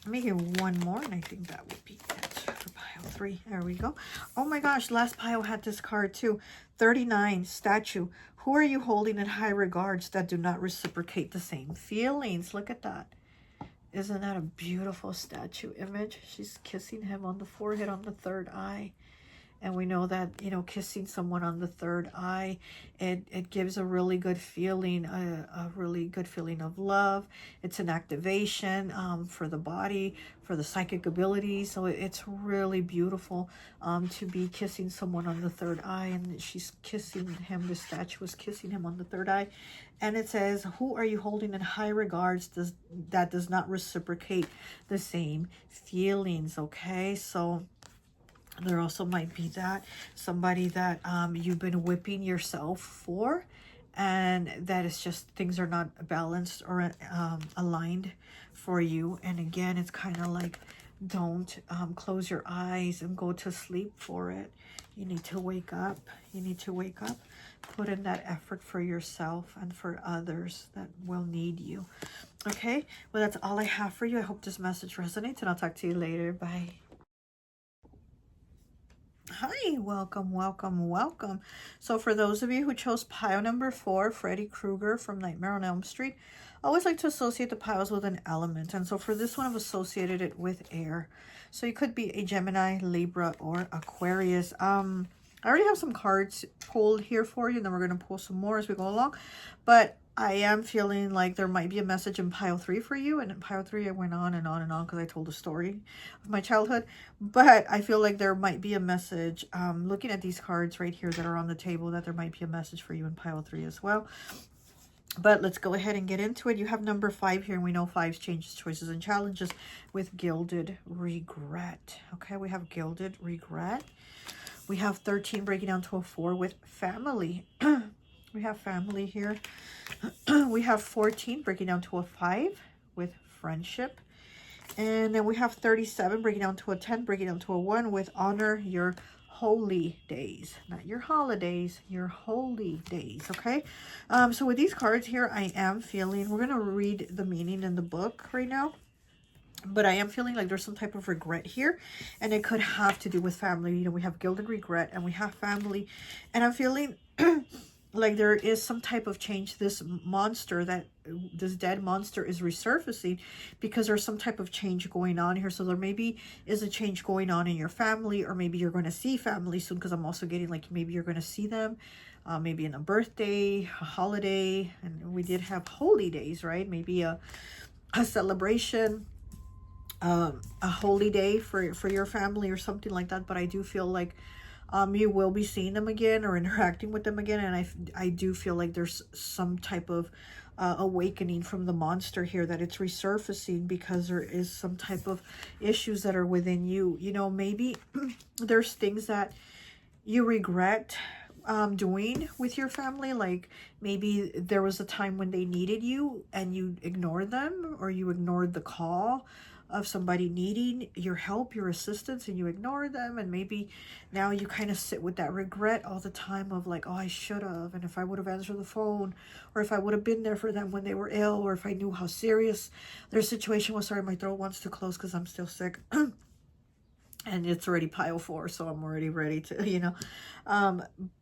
S1: Let me get one more, and I think that would be it for pile 3. There we go. Oh my gosh, last pile had this card too. 39, statue. Who are you holding in high regards that do not reciprocate the same feelings? Look at that. Isn't that a beautiful statue image? She's kissing him on the forehead, on the third eye. And we know that, you know, kissing someone on the third eye, it gives a really good feeling, a really good feeling of love. It's an activation for the body, for the psychic abilities. So it's really beautiful to be kissing someone on the third eye. And she's kissing him, the statue was kissing him on the third eye. And it says, who are you holding in high regards that does not reciprocate the same feelings? Okay, so there also might be that somebody that you've been whipping yourself for, and that it's just things are not balanced or aligned for you. And again, it's kind of like, don't close your eyes and go to sleep for it. You need to wake up. You need to wake up. Put in that effort for yourself and for others that will need you. Okay, well, that's all I have for you. I hope this message resonates, and I'll talk to you later. Bye. Hi, welcome, welcome, welcome. So for those of you who chose pile number 4, Freddie Krueger from Nightmare on Elm Street, I always like to associate the piles with an element. And so for this one, I've associated it with air. So you could be a Gemini, Libra, or Aquarius. I already have some cards pulled here for you, and then we're going to pull some more as we go along. But I am feeling like there might be a message in pile 3 for you. And in pile 3, I went on and on and on because I told a story of my childhood. But I feel like there might be a message, looking at these cards right here that are on the table, that there might be a message for you in pile 3 as well. But let's go ahead and get into it. You have number 5 here, and we know 5's changes, choices, and challenges with Gilded Regret. Okay, we have Gilded Regret. We have 13 breaking down to a 4 with Family. We have Family here. We have 14 breaking down to a 5 with Friendship. And then we have 37 breaking down to a 10, breaking down to a 1 with Honor Your Holy Days. Not your holidays, your holy days, okay? So with these cards here, I am feeling, we're going to read the meaning in the book right now. But I am feeling like there's some type of regret here. And it could have to do with family. You know, we have Gilded Regret and we have Family. And I'm feeling like there is some type of change. This dead monster is resurfacing because there's some type of change going on here. So there maybe is a change going on in your family, or maybe you're going to see family soon, because I'm also getting like maybe you're going to see them maybe in a birthday, a holiday. And we did have holy days, right? Maybe a celebration, a holy day for your family or something like that. But I do feel like you will be seeing them again or interacting with them again. And I do feel like there's some type of awakening from the monster here, that it's resurfacing because there is some type of issues that are within you. You know, maybe there's things that you regret doing with your family. Like maybe there was a time when they needed you and you ignored them, or you ignored the call of somebody needing your help, your assistance, and you ignore them. And maybe now you kind of sit with that regret all the time of like, oh, I should have, and if I would have answered the phone, or if I would have been there for them when they were ill, or if I knew how serious their situation was. Sorry, my throat wants to close because I'm still sick. And it's already pile 4, so I'm already ready to, you know.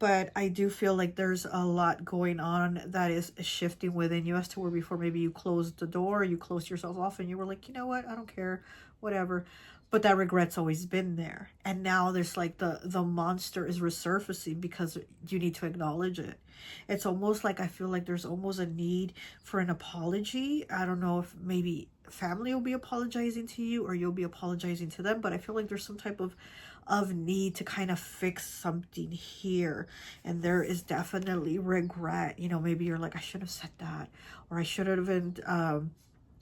S1: But I do feel like there's a lot going on that is shifting within you, as to where before maybe you closed the door, you closed yourself off, and you were like, you know what, I don't care, whatever. But that regret's always been there. And now there's like the monster is resurfacing because you need to acknowledge it. It's almost like I feel like there's almost a need for an apology. I don't know if maybe family will be apologizing to you, or you'll be apologizing to them, but I feel like there's some type of need to kind of fix something here. And there is definitely regret. You know, maybe you're like, I should have said that, or I should have been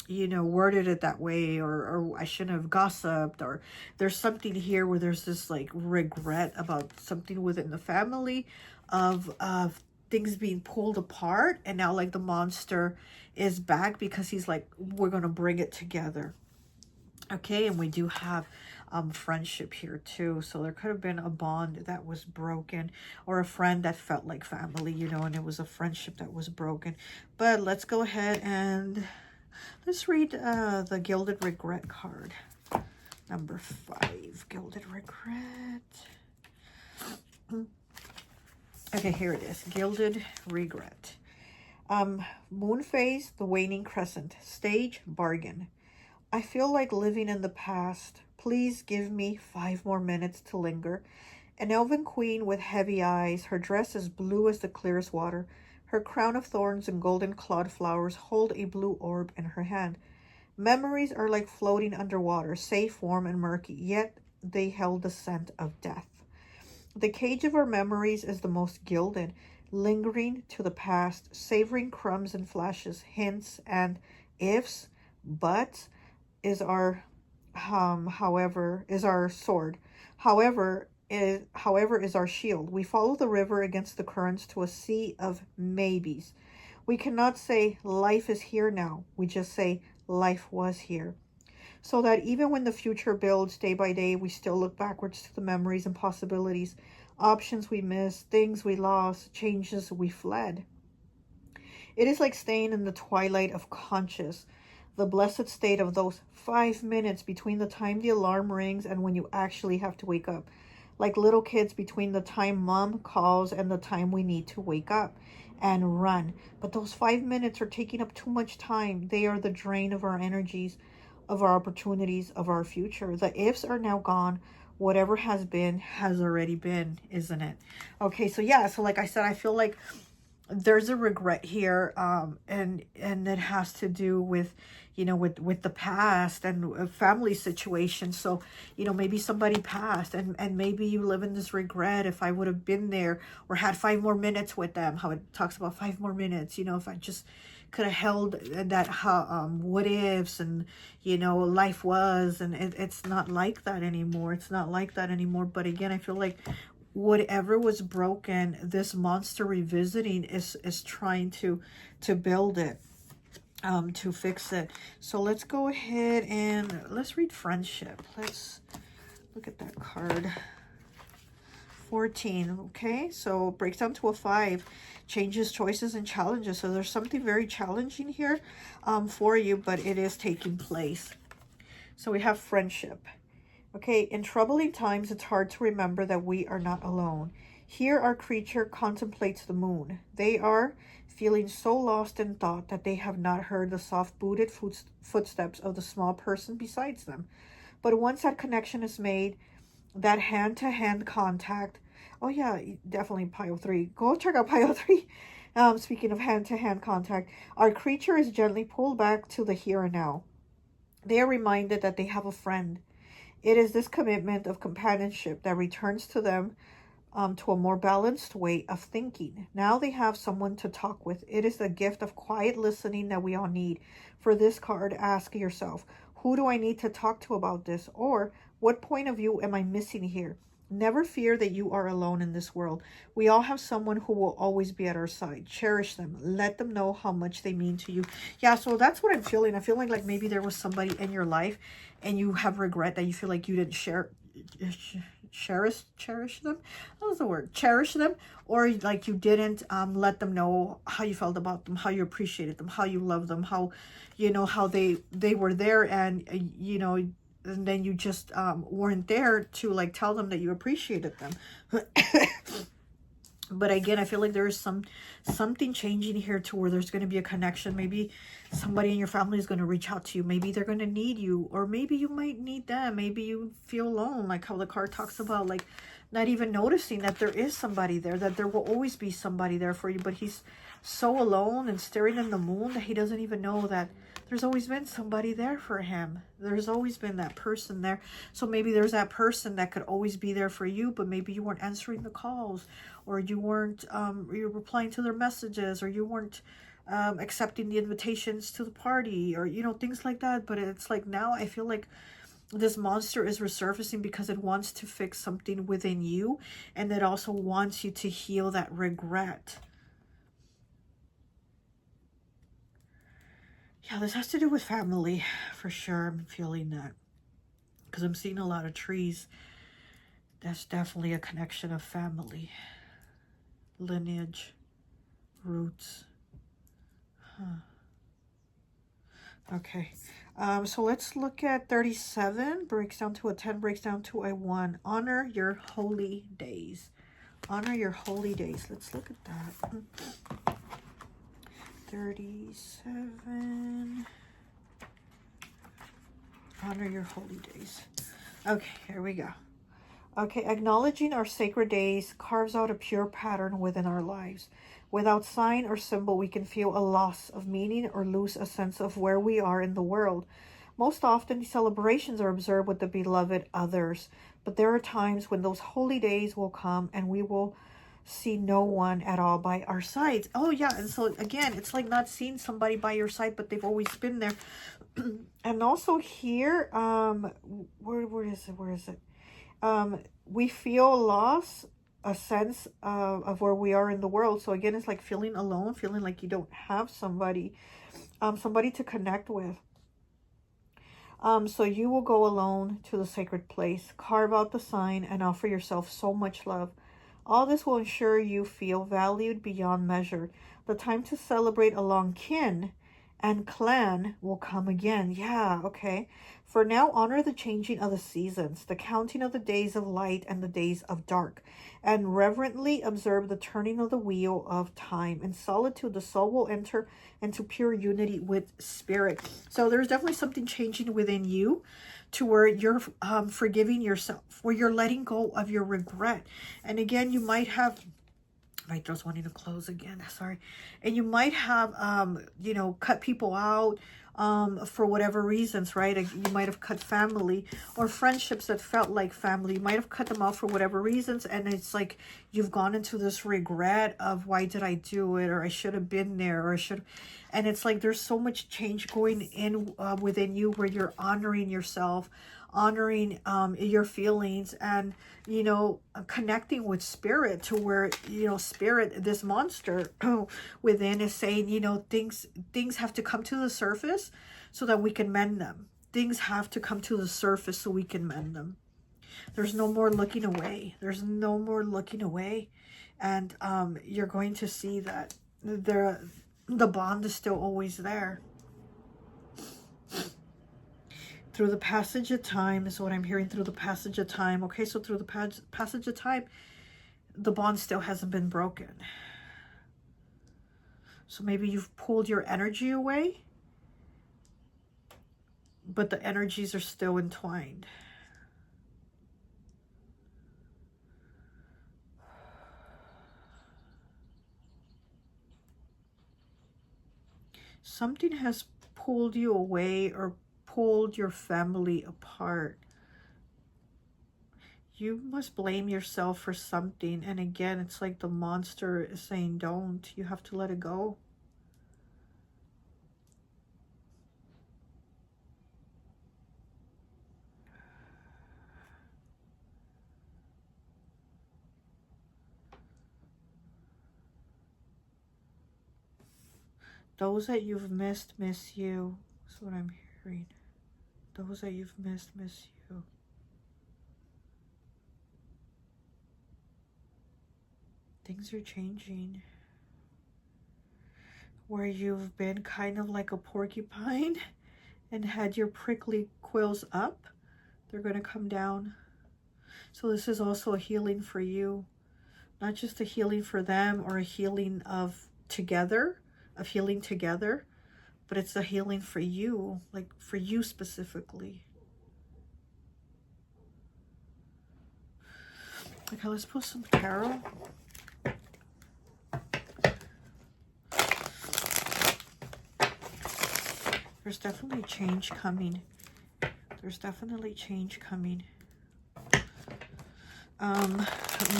S1: you know, worded it that way, or I shouldn't have gossiped, or there's something here where there's this like regret about something within the family of things being pulled apart. And now like the monster is back because he's like, we're going to bring it together. Okay, and we do have friendship here too. So there could have been a bond that was broken, or a friend that felt like family, you know, and it was a friendship that was broken. But let's go ahead and let's read the Gilded Regret card. Number 5, Gilded Regret. Okay, here it is. Gilded Regret. Moon phase, the waning crescent. Stage, bargain. I feel like living in the past. Please give me 5 more minutes to linger. An elven queen with heavy eyes, her dress as blue as the clearest water. Her crown of thorns and golden clawed flowers hold a blue orb in her hand. Memories are like floating underwater, safe, warm, and murky, yet they held the scent of death. The cage of our memories is the most gilded, lingering to the past, savoring crumbs and flashes, hints and ifs, buts, is our sword. However is our shield. We follow the river against the currents to a sea of maybes. We cannot say life is here now. We just say life was here. So that even when the future builds day by day, we still look backwards to the memories and possibilities, options we missed, things we lost, changes we fled. It is like staying in the twilight of conscious, the blessed state of those 5 minutes between the time the alarm rings and when you actually have to wake up. like little kids between the time mom calls and the time we need to wake up and run. But those 5 minutes are taking up too much time. They are the drain of our energies, of our opportunities, of our future. The ifs are now gone. Whatever has been has already been, isn't it? Okay, so yeah, so like I said, I feel like there's a regret here, and it has to do with, you know, with the past and a family situation. So, you know, maybe somebody passed, and maybe you live in this regret. If I would have been there or had 5 more minutes with them, how it talks about 5 more minutes, you know, if I just could have held that what ifs, and, you know, life was, and it's not like that anymore. It's not like that anymore. But again, I feel like whatever was broken, this monster revisiting is trying to build it, to fix it. So let's go ahead and let's read friendship. Let's look at that card. 14. Okay, so it breaks down to a 5. Changes, choices, and challenges. So there's something very challenging here for you, but it is taking place. So we have friendship. Okay, in troubling times, it's hard to remember that we are not alone. Here, our creature contemplates the moon. They are feeling so lost in thought that they have not heard the soft-booted footsteps of the small person beside them. But once that connection is made, that hand-to-hand contact, oh yeah, definitely pile 3. Go check out pile 3. Speaking of hand-to-hand contact, our creature is gently pulled back to the here and now. They are reminded that they have a friend. It is this commitment of companionship that returns to them to a more balanced way of thinking. Now they have someone to talk with. It is the gift of quiet listening that we all need. For this card, ask yourself, who do I need to talk to about this? Or what point of view am I missing here? Never fear that you are alone in this world. We all have someone who will always be at our side. Cherish them. Let them know how much they mean to you. Yeah, so that's what I'm feeling. I'm feeling like maybe there was somebody in your life and you have regret that you feel like you didn't cherish them. What was the word? Cherish them. Or like you didn't let them know how you felt about them, how you appreciated them, how you loved them, how, you know, how they were there, and, you know, and then you just weren't there to like tell them that you appreciated them. But again, I feel like there is something changing here to where there's going to be a connection. Maybe somebody in your family is going to reach out to you. Maybe they're going to need you, or maybe you might need them. Maybe you feel alone, like how the card talks about, like not even noticing that there is somebody there, that there will always be somebody there for you. But he's so alone and staring in the moon that he doesn't even know that there's always been somebody there for him. There's always been that person there. So maybe there's that person that could always be there for you, but maybe you weren't answering the calls, or you weren't you're replying to their messages, or you weren't accepting the invitations to the party, or, you know, things like that. But it's like now I feel like this monster is resurfacing because it wants to fix something within you, and it also wants you to heal that regret. Yeah, this has to do with family, for sure. I'm feeling that. Because I'm seeing a lot of trees. That's definitely a connection of family. Lineage. Roots. Huh. Okay. So let's look at 37. Breaks down to a 10. Breaks down to a 1. Honor your holy days. Honor your holy days. Let's look at that. 37. Honor your holy days. Okay, here we go. Okay, acknowledging our sacred days carves out a pure pattern within our lives. Without sign or symbol, we can feel a loss of meaning or lose a sense of where we are in the world. Most often, these celebrations are observed with the beloved others, but there are times when those holy days will come and we will see no one at all by our sides. Oh yeah, and so again, it's like not seeing somebody by your side, but they've always been there. And also here, where is it? We feel loss, a sense of where we are in the world. So again, it's like feeling alone, feeling like you don't have somebody to connect with. So you will go alone to the sacred place, carve out the sign, and offer yourself so much love. All this will ensure you feel valued beyond measure. The time to celebrate along kin and clan will come again. Yeah, okay. For now, honor the changing of the seasons, the counting of the days of light and the days of dark, and reverently observe the turning of the wheel of time. In solitude, the soul will enter into pure unity with spirit. So there's definitely something changing within you to where you're forgiving yourself, where you're letting go of your regret. And again, you might have... my throat's wanting to close again, sorry. And you might have, you know, cut people out for whatever reasons, right? You might have cut family or friendships that felt like family. You might have cut them out for whatever reasons. And it's like you've gone into this regret of, why did I do it? Or I should have been there, or I should... And it's like there's so much change going in within you, where you're honoring yourself, honoring your feelings, and, you know, connecting with spirit, to where, you know, spirit, this monster within, is saying, you know, things have to come to the surface so that we can mend them. Things have to come to the surface so we can mend them. There's no more looking away. There's no more looking away. And you're going to see that the bond is still always there. Through the passage of time is what I'm hearing. Through the passage of time. Okay, so through the passage of time, the bond still hasn't been broken. So maybe you've pulled your energy away, but the energies are still entwined. Something has pulled you away or pulled your family apart. You must blame yourself for something. And again, it's like the monster is saying, don't. You have to let it go. Those that you've missed, miss you. That's what I'm hearing. Those that you've missed, miss you. Things are changing. Where you've been kind of like a porcupine and had your prickly quills up, they're going to come down. So this is also a healing for you. Not just a healing for them or a healing of healing together, but it's a healing for you, like for you specifically. Okay, let's pull some tarot. There's definitely change coming. There's definitely change coming.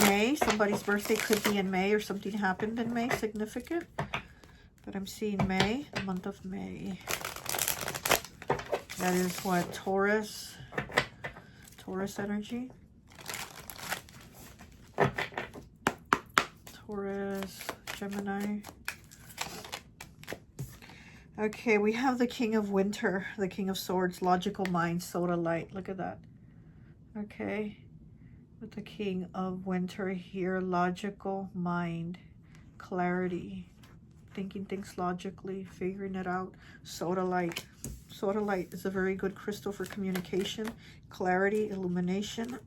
S1: May, somebody's birthday could be in May, or something happened in May, significant. But I'm seeing May, the month of May. That is what? Taurus energy. Taurus, Gemini. Okay, we have the King of Winter, the King of Swords, logical mind, soda light. Look at that. Okay, with the King of Winter here, logical mind, clarity, thinking things logically, figuring it out, soda light. Soda light is a very good crystal for communication, clarity, illumination,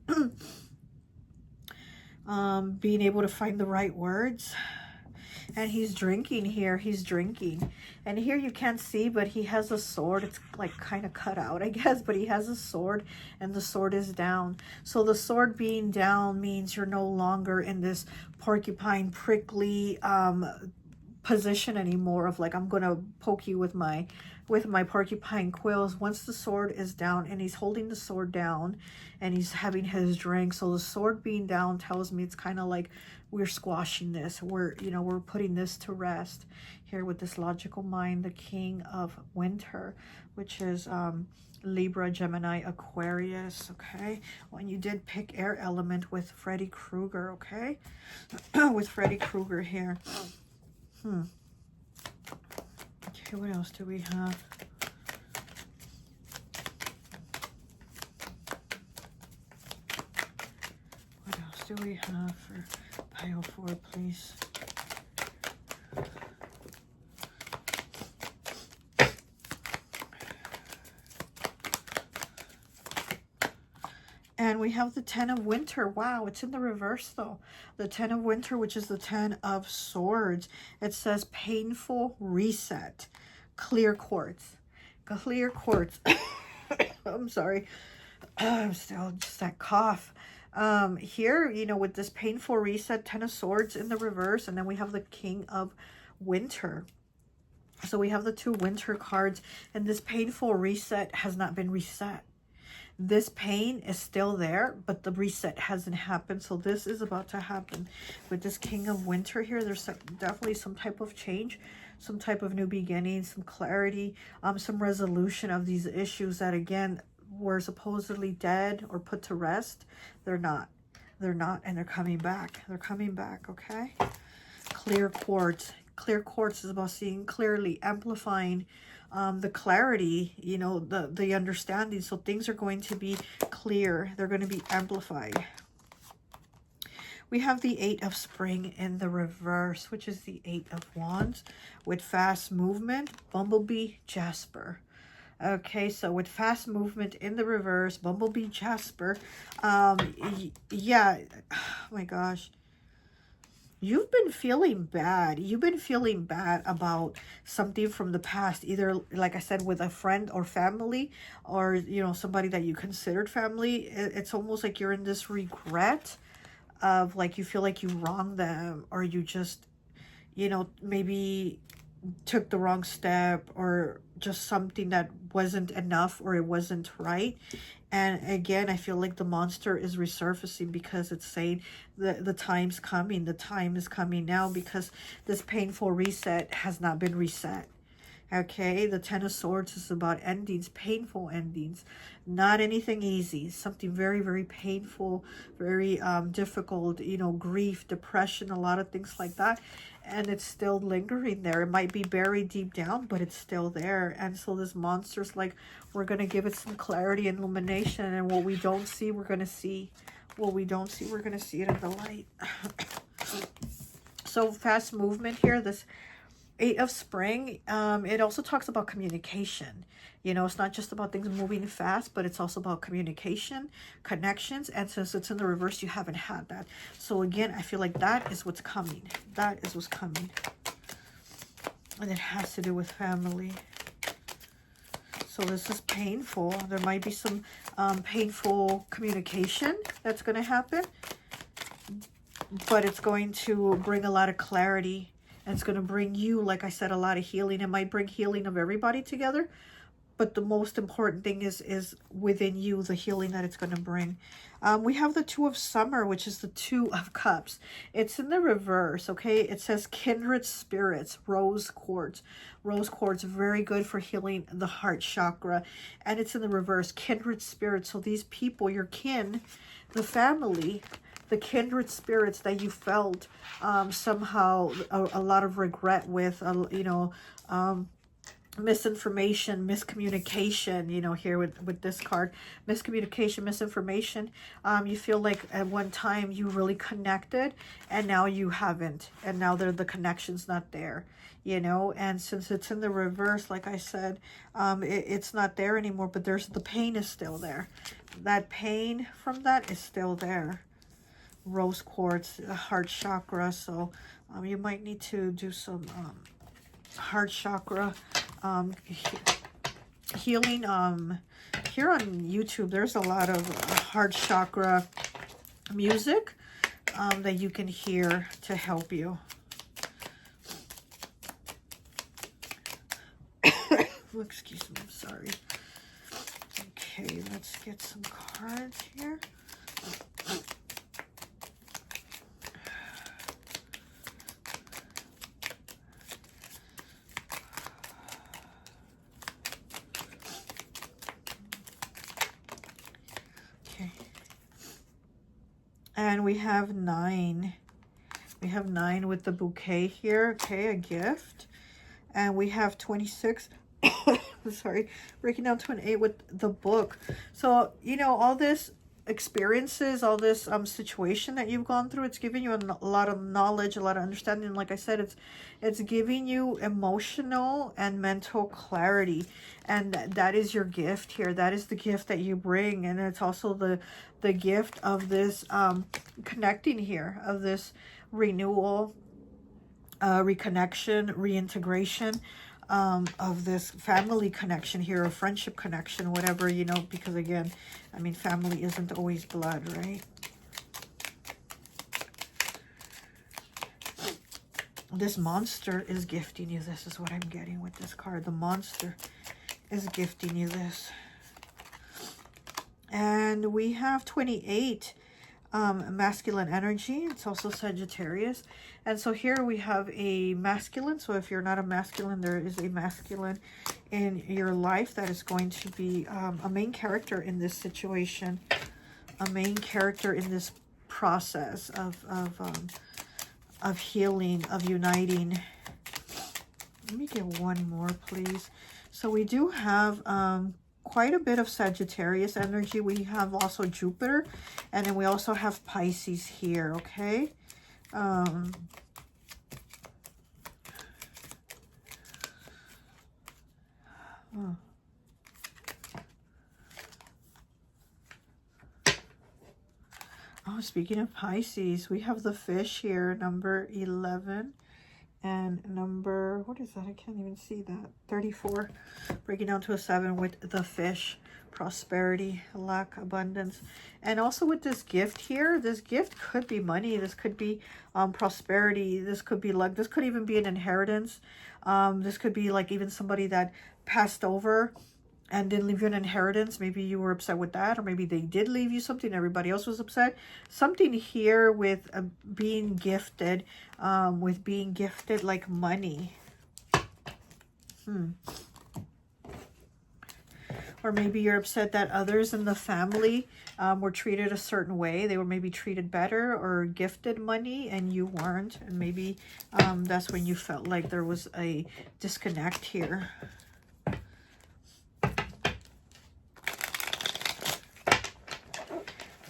S1: being able to find the right words. And he's drinking here. He's drinking. And here you can't see, but he has a sword. It's like kind of cut out, I guess. But he has a sword, and the sword is down. So the sword being down means you're no longer in this porcupine, prickly position anymore of like, I'm going to poke you with my porcupine quills. Once the sword is down, and he's holding the sword down, and he's having his drink. So the sword being down tells me it's kind of like we're squashing this. We're putting this to rest here with this logical mind, the King of Winter, which is Libra, Gemini, Aquarius. Okay, when you did pick air element with Freddie Krueger. Okay, with Freddie Krueger here. Okay, what else do we have? What else do we have for pile 4, please? What And we have the 10 of Winter. Wow, it's in the reverse though. The 10 of Winter, which is the 10 of Swords. It says painful reset. Clear quartz. Clear quartz. I'm sorry. I'm still just that cough. Here, you know, with this painful reset, 10 of Swords in the reverse. And then we have the King of Winter. So we have the 2 Winter cards. And this painful reset has not been reset. This pain is still there, but the reset hasn't happened. So this is about to happen with this King of Winter here. There's definitely some type of change, some type of new beginning, some clarity, some resolution of these issues that, again, were supposedly dead or put to rest. They're not. They're not, and they're coming back. They're coming back, okay? Clear quartz. Clear quartz is about seeing clearly, amplifying the clarity, you know, the understanding. So things are going to be clear. They're going to be amplified. We have the 8 of Spring in the reverse, which is the 8 of Wands with fast movement, Bumblebee, Jasper. Okay, so with fast movement in the reverse, Bumblebee, Jasper. Yeah, oh my gosh. You've been feeling bad. You've been feeling bad about something from the past, either, like I said, with a friend or family, or, you know, somebody that you considered family. It's almost like you're in this regret of, like, you feel like you wronged them, or you just, you know, maybe took the wrong step, or just something that wasn't enough, or it wasn't right. And again, I feel like the monster is resurfacing because it's saying the time's coming. The time is coming now because this painful reset has not been reset. Okay, the 10 of Swords is about endings, painful endings, not anything easy, something very, very painful, very difficult, you know, grief, depression, a lot of things like that. And it's still lingering there. It might be buried deep down, but it's still there. And so this monster's like, we're going to give it some clarity and illumination. And what we don't see, we're going to see. What we don't see, we're going to see it in the light. So fast movement here, this 8 of Spring, it also talks about communication. You know, it's not just about things moving fast, but it's also about communication, connections. And since it's in the reverse, you haven't had that. So again, I feel like that is what's coming. That is what's coming. And it has to do with family. So this is painful. There might be some painful communication that's going to happen. But it's going to bring a lot of clarity. And it's going to bring you, like I said, a lot of healing. It might bring healing of everybody together. But the most important thing is within you, the healing that it's going to bring. We have the 2 of Summer, which is the 2 of Cups. It's in the reverse, okay? It says kindred spirits, rose quartz. Rose quartz, very good for healing the heart chakra. And it's in the reverse, kindred spirits. So these people, your kin, the family, the kindred spirits that you felt somehow a lot of regret with, you know, misinformation, miscommunication, you know, here with this card, miscommunication, misinformation. You feel like at one time you really connected and now you haven't, and now the connection's not there, you know. And since it's in the reverse, like I said, it's not there anymore, but the pain is still there. That pain from that is still there. Rose quartz, heart chakra. So you might need to do some heart chakra healing. Here on YouTube, there's a lot of heart chakra music that you can hear to help you. Excuse me, I'm sorry. Okay, let's get some cards here. And we have 9. We have 9 with the bouquet here. Okay, a gift. And we have 26. Sorry, breaking down to an 8 with the book. So, you know, all this experiences, all this situation that you've gone through. It's giving you a lot of knowledge, a lot of understanding. Like I said, it's giving you emotional and mental clarity, and that is your gift here. That is the gift that you bring, and it's also the gift of this connecting here, of this renewal, reconnection, reintegration, of this family connection here, a friendship connection, whatever, you know, because again, I mean, family isn't always blood, right? This monster is gifting you. This is what I'm getting with this card. The monster is gifting you this. And we have 28 masculine energy. It's also Sagittarius. And so here we have a masculine. So if you're not a masculine, there is a masculine in your life that is going to be a main character in this situation, a main character in this process of healing, of uniting. Let me get one more, please. So we do have quite a bit of Sagittarius energy. We have also Jupiter, and then we also have Pisces here, okay? I Oh, speaking of Pisces, we have the fish here, number 11, and number, what is that? I can't even see that. 34, breaking down to a 7 with the fish. Prosperity, lack, abundance. And also with this gift here, this gift could be money. This could be prosperity. This could be luck. This could even be an inheritance. This could be like even somebody that passed over and didn't leave you an inheritance. Maybe you were upset with that, or maybe they did leave you something. Everybody else was upset. Something here with being gifted, like money. Or maybe you're upset that others in the family were treated a certain way. They were maybe treated better or gifted money and you weren't. And maybe that's when you felt like there was a disconnect here.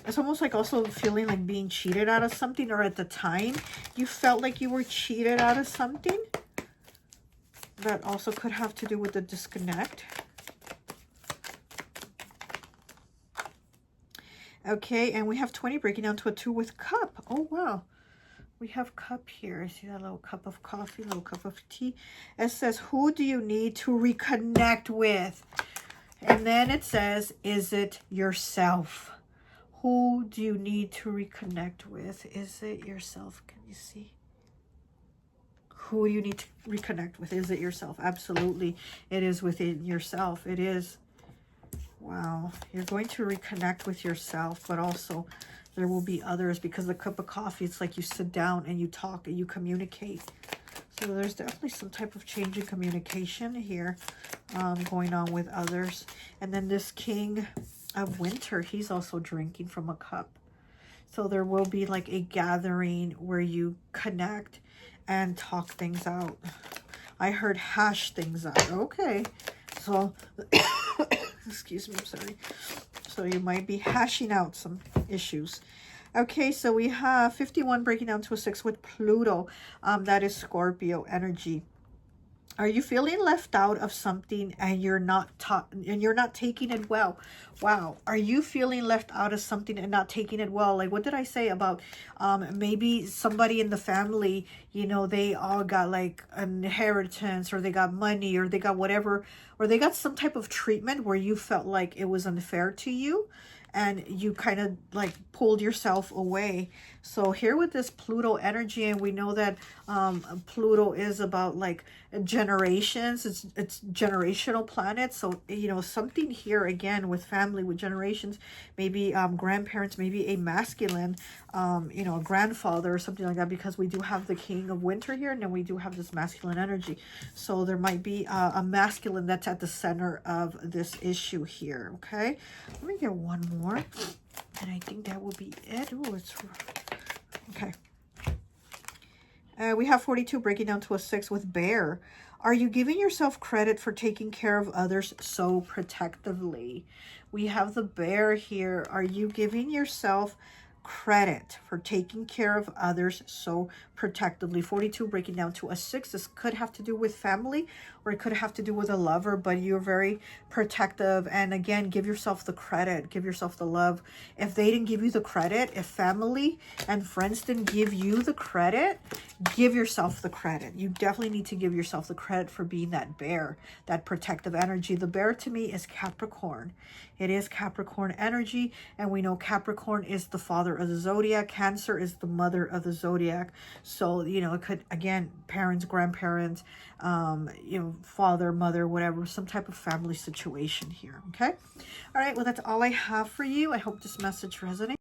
S1: It's almost like also feeling like being cheated out of something, or at the time you felt like you were cheated out of something. That also could have to do with the disconnect. Okay, and we have 20 breaking down to a 2 with cup. Oh, wow. We have cup here. I see that little cup of coffee, little cup of tea. It says, who do you need to reconnect with? And then it says, is it yourself? Who do you need to reconnect with? Is it yourself? Can you see? Who do you need to reconnect with? Is it yourself? Absolutely. It is within yourself. It is. Wow. You're going to reconnect with yourself, but also there will be others, because the cup of coffee, it's like you sit down and you talk and you communicate. So there's definitely some type of change in communication here going on with others. And then this King of Winter, he's also drinking from a cup. So there will be like a gathering where you connect and talk things out. I heard hash things out. Okay. So, excuse me, I'm sorry. So you might be hashing out some issues. Okay, so we have 51 breaking down to a 6 with Pluto. That is Scorpio energy. Are you feeling left out of something and you're not taking it well? Wow. Are you feeling left out of something and not taking it well? Like, what did I say about maybe somebody in the family, you know, they all got like an inheritance, or they got money, or they got whatever, or they got some type of treatment where you felt like it was unfair to you and you kind of like pulled yourself away. So here with this Pluto energy, and we know that Pluto is about like generations. It's generational planet. So, you know, something here again with family, with generations, maybe grandparents, maybe a masculine, you know, a grandfather or something like that, because we do have the King of Winter here, and then we do have this masculine energy. So there might be a masculine that's at the center of this issue here. Okay, let me get one more, and I think that will be it. Oh, it's okay. We have 42 breaking down to a 6 with bear. Are you giving yourself credit for taking care of others so protectively? We have the bear here. Are you giving yourself credit for taking care of others so protectively? 42 breaking down to a 6. This could have to do with family, or it could have to do with a lover, but you're very protective. And again, give yourself the credit, give yourself the love. If they didn't give you the credit, if family and friends didn't give you the credit, give yourself the credit. You definitely need to give yourself the credit for being that bear, that protective energy. The bear to me is Capricorn. It is Capricorn energy, and we know Capricorn is the father of the zodiac. Cancer is the mother of the zodiac. So, you know, it could, again, parents, grandparents, you know, father, mother, whatever, some type of family situation here, okay? All right, well, that's all I have for you. I hope this message resonates.